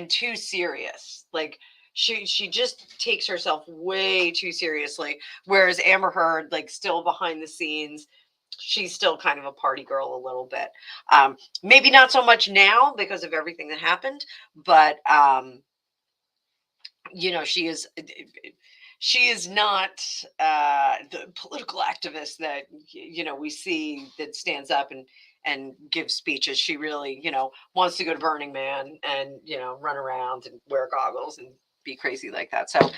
too serious. Like she just takes herself way too seriously. Whereas Amber Heard, like still behind the scenes, she's still kind of a party girl a little bit. Maybe not so much now because of everything that happened, but you know, she is not the political activist that you know we see that stands up and gives speeches. She really, you know, wants to go to Burning Man and, you know, run around and wear goggles and be crazy like that. So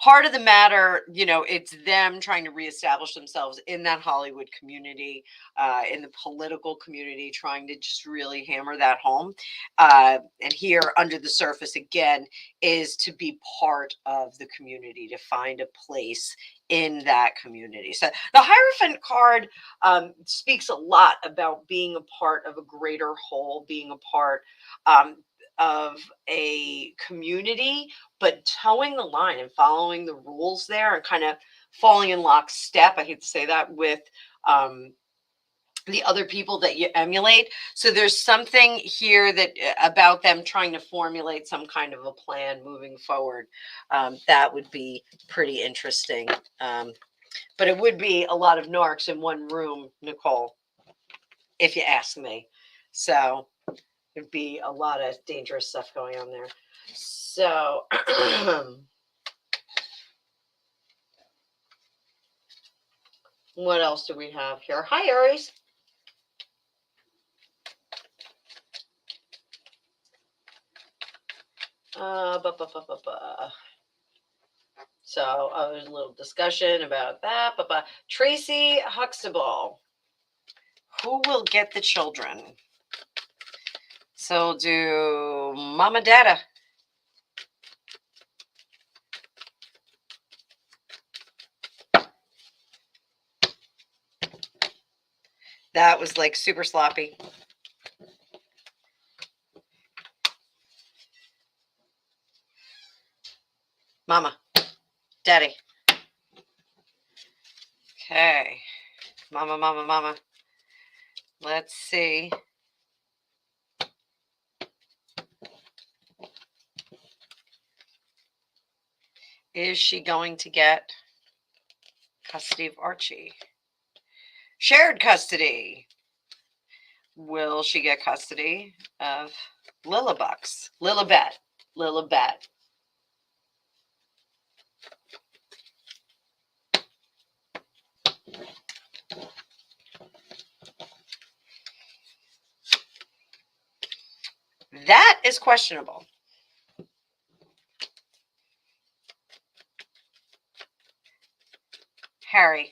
heart of the matter, you know, it's them trying to reestablish themselves in that Hollywood community, in the political community, trying to just really hammer that home. And here under the surface again is to be part of the community, to find a place in that community. So the Hierophant card speaks a lot about being a part of a greater whole, being a part of a community, but towing the line and following the rules there and kind of falling in lockstep. I hate to say that with the other people that you emulate. So there's something here that about them trying to formulate some kind of a plan moving forward. That would be pretty interesting. But it would be a lot of narcs in one room, Nicole, if you ask me. So it'd be a lot of dangerous stuff going on there. So what else do we have here? Hi, Aries. So there's a little discussion about that. Tracy Huxtable. Who will get the children? So do Mama Dada. That was like super sloppy. Mama. Daddy. Okay. Mama, mama, mama. Let's see. Is she going to get custody of Archie? Shared custody. Will she get custody of Lilibux? Lilibet. That is questionable. Harry,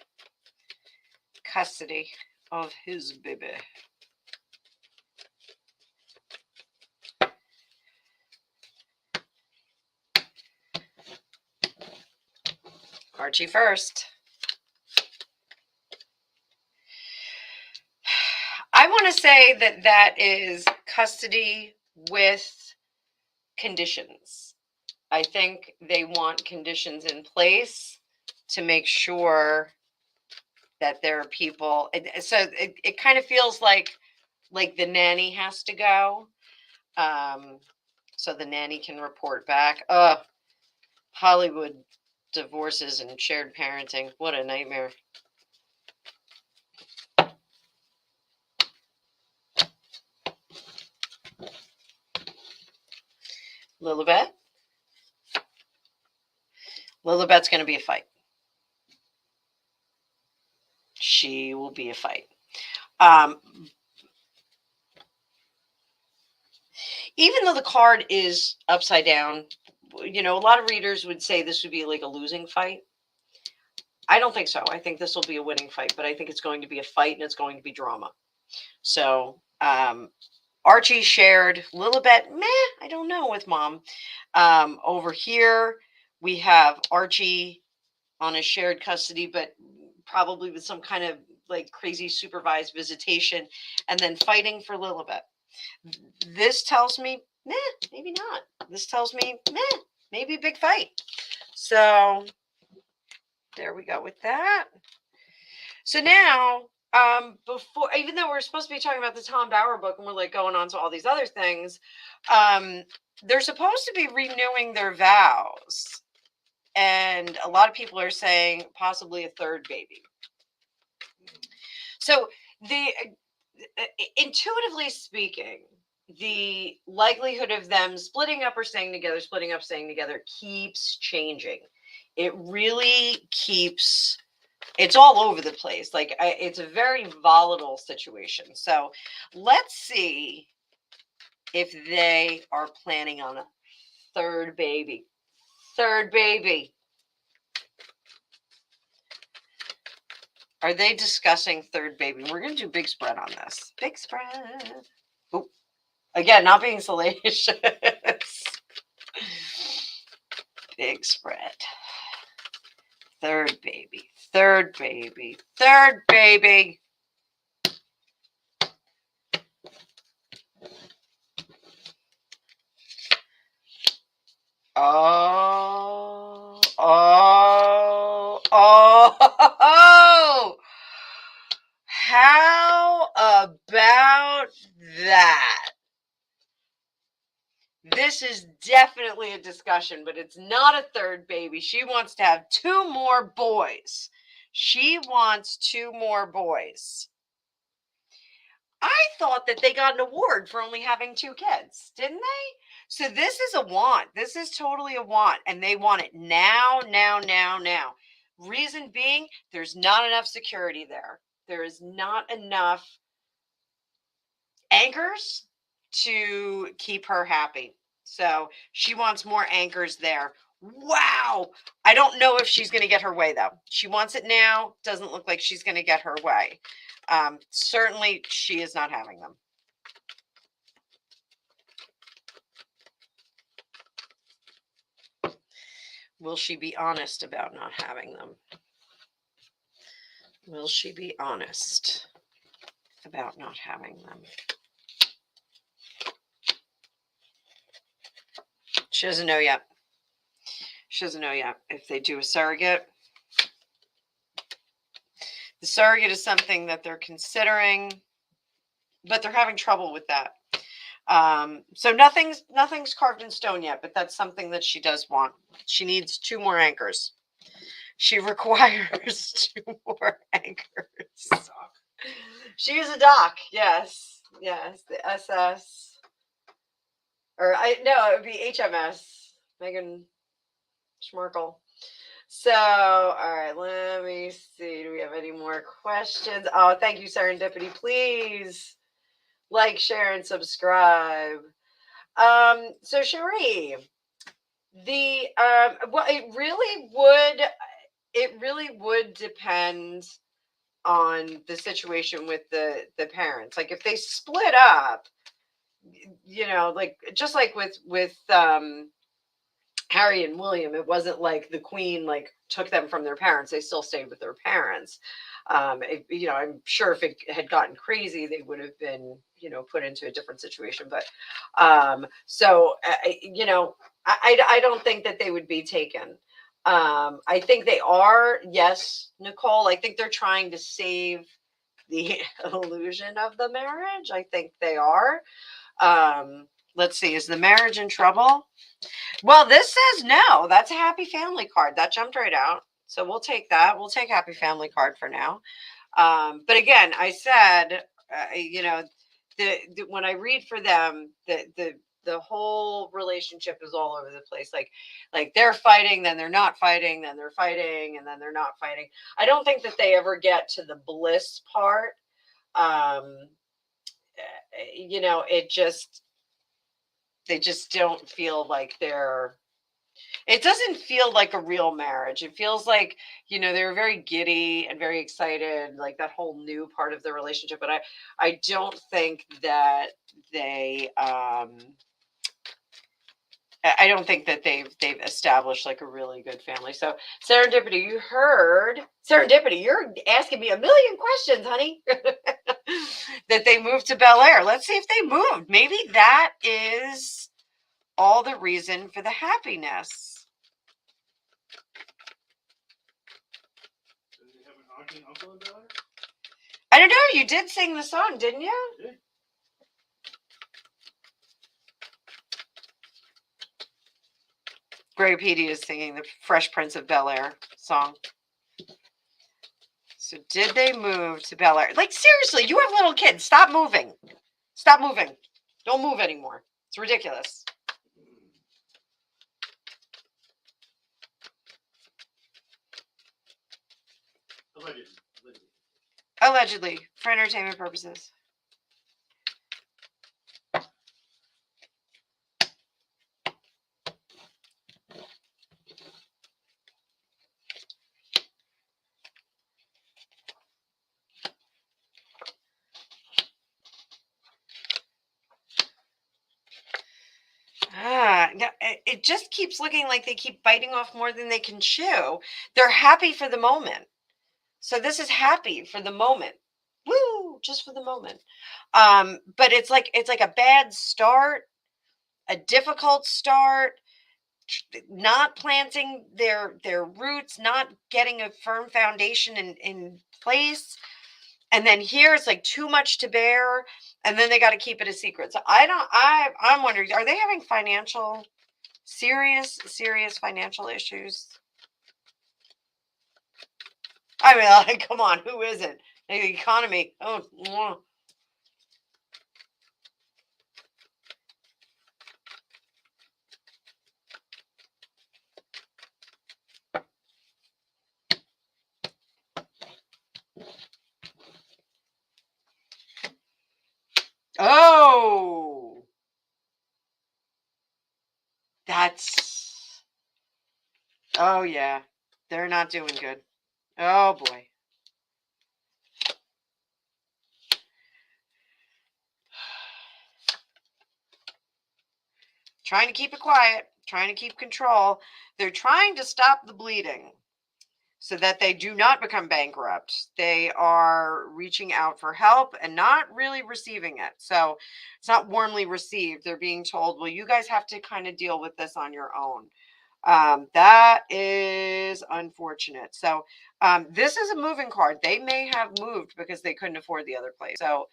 custody of his baby. Archie first. I want to say that that is custody with conditions. I think they want conditions in place to make sure that there are people. So it kind of feels like the nanny has to go. So the nanny can report back. Hollywood divorces and shared parenting. What a nightmare. Lilibet? Lilibet's going to be a fight. She will be a fight. Even though the card is upside down, a lot of readers would say this would be like a losing fight. I don't think so. I think this will be a winning fight, but I think it's going to be a fight and it's going to be drama. So, Archie shared a little bit, I don't know, with mom. Over here, we have Archie on a shared custody, but probably with some kind of like crazy supervised visitation, and then fighting for Lilibet. This tells me, maybe not. This tells me, maybe a big fight. So there we go with that. So now, before, even though we're supposed to be talking about the Tom Bower book and we're like going on to all these other things, they're supposed to be renewing their vows. And a lot of people are saying possibly a third baby. So intuitively speaking, the likelihood of them splitting up or staying together, splitting up, staying together keeps changing. It really keeps, it's all over the place. Like it's a very volatile situation. So let's see if they are planning on a third baby. Third baby. Are they discussing third baby? We're going to do big spread on this. Big spread. Ooh. Again, not being salacious. Big spread. Third baby. Third baby. Third baby. Oh. How about that? This is definitely a discussion, but it's not a third baby. She wants to have 2 more boys. She wants 2 more boys. I thought that they got an award for only having 2 kids, didn't they? So this is a want. This is totally a want, and they want it now. Reason being, there's not enough security there. There is not enough anchors to keep her happy. So she wants more anchors there. Wow. I don't know if she's going to get her way, though. She wants it now. Doesn't look like she's going to get her way. Certainly, she is not having them. Will she be honest about not having them? Will she be honest about not having them? She doesn't know yet. She doesn't know yet if they do a surrogate. The surrogate is something that they're considering, but they're having trouble with that. So nothing's carved in stone yet, but that's something that she does want. She needs 2 more anchors. She requires 2 more anchors. She is a doc. Yes. The SS. It would be HMS. Meghan Schmerkel. So, all right, let me see. Do we have any more questions? Oh, thank you, Serendipity. Please like, share, and subscribe. So Cherie, it really would depend on the situation with the parents. Like if they split up, like just like with Harry and William, it wasn't like the Queen like took them from their parents. They still stayed with their parents. I'm sure if it had gotten crazy, they would have been, put into a different situation. But I don't think that they would be taken. I think they are. Yes, Nicole. I think they're trying to save the illusion of the marriage. I think they are. Let's see. Is the marriage in trouble? Well, this says no. That's a happy family card. That jumped right out. So we'll take that. We'll take happy family card for now. But again, I said, when I read for them, the whole relationship is all over the place. Like they're fighting, then they're not fighting, then they're fighting, and then they're not fighting. I don't think that they ever get to the bliss part. you know, they just don't feel like it doesn't feel like a real marriage. It feels like, you know, they're very giddy and very excited, like that whole new part of the relationship. But I don't think that I don't think that they've established like a really good family. So Serendipity, you heard Serendipity. You're asking me a million questions, honey. That they moved to Bel Air. Let's see if they moved. Maybe that is all the reason for the happiness. Does he have an auntie and uncle in Bel Air? I don't know. You did sing the song, didn't you? I did. Greg Petey is singing the Fresh Prince of Bel Air song. So did they move to Bel Air? Like, seriously, you have little kids. Stop moving. Stop moving. Don't move anymore. It's ridiculous. Allegedly, for entertainment purposes. It just keeps looking like they keep biting off more than they can chew. They're happy for the moment. So this is happy for the moment. Woo, just for the moment. But it's like a bad start, a difficult start, not planting their roots, not getting a firm foundation in place. And then here it's like too much to bear, and then they got to keep it a secret. So I'm wondering, are they having serious financial issues? I mean, like, come on, who isn't? The economy. Oh. Oh, oh yeah, they're not doing good. Oh boy. Trying to keep it quiet, trying to keep control. They're trying to stop the bleeding so that they do not become bankrupt. They are reaching out for help and not really receiving it. So it's not warmly received. They're being told, well, you guys have to kind of deal with this on your own. That is unfortunate. So this is a moving card. They may have moved because they couldn't afford the other place. So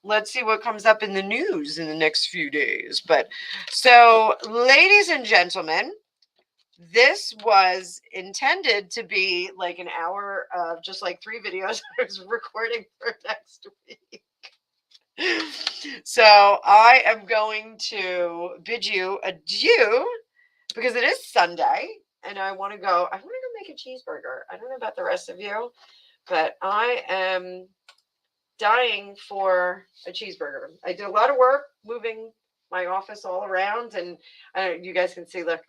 let's see what comes up in the news in the next few days. But so, ladies and gentlemen, this was intended to be like an hour of just like 3 videos I was recording for next week. So I am going to bid you adieu because it is Sunday and I want to go make a cheeseburger. I don't know about the rest of you, but I am dying for a cheeseburger. I did a lot of work moving my office all around, and you guys can see, look.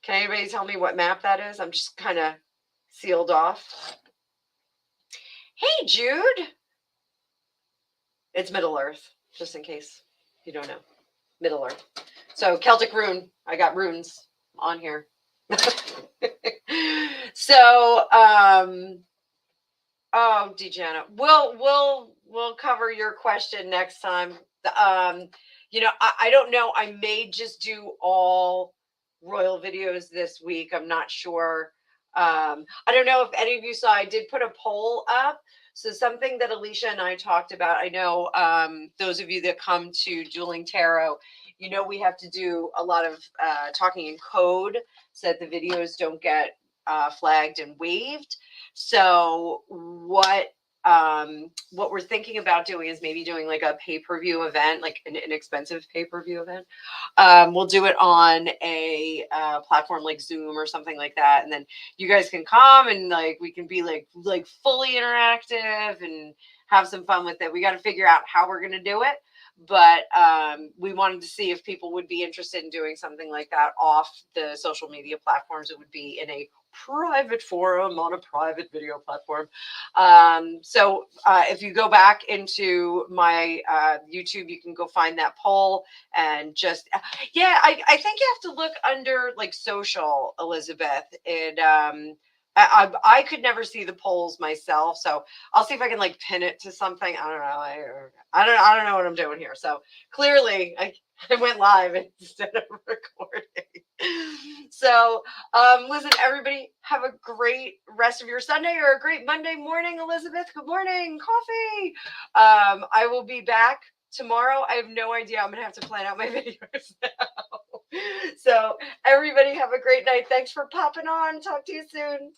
Can anybody tell me what map that is? I'm just kind of sealed off. Hey, Jude. It's Middle Earth, just in case you don't know. Middle Earth. So Celtic rune. I got runes on here. So, oh, Dejanna, we'll cover your question next time. You know, I don't know. I may just do all royal videos this week. I'm not sure. I don't know if any of you saw, I did put a poll up. So something that Alicia and I talked about, I know those of you that come to Dueling Tarot, you know, we have to do a lot of talking in code so that the videos don't get flagged and waived. So what what we're thinking about doing is maybe doing like a pay-per-view event, like an inexpensive pay-per-view event. We'll do it on a platform like Zoom or something like that, and then you guys can come and like we can be like fully interactive and have some fun with it. We got to figure out how we're gonna do it, but we wanted to see if people would be interested in doing something like that off the social media platforms. It would be in a private forum on a private video platform. So if you go back into my YouTube, you can go find that poll and just, yeah, I think you have to look under like social, Elizabeth. And I could never see the polls myself. So I'll see if I can like pin it to something. I don't know. I don't know what I'm doing here. So clearly I went live instead of recording. So listen, everybody, have a great rest of your Sunday or a great Monday morning. Elizabeth, good morning, coffee. I will be back tomorrow. I have no idea. I'm gonna have to plan out my videos now. So everybody have a great night. Thanks for popping on. Talk to you soon.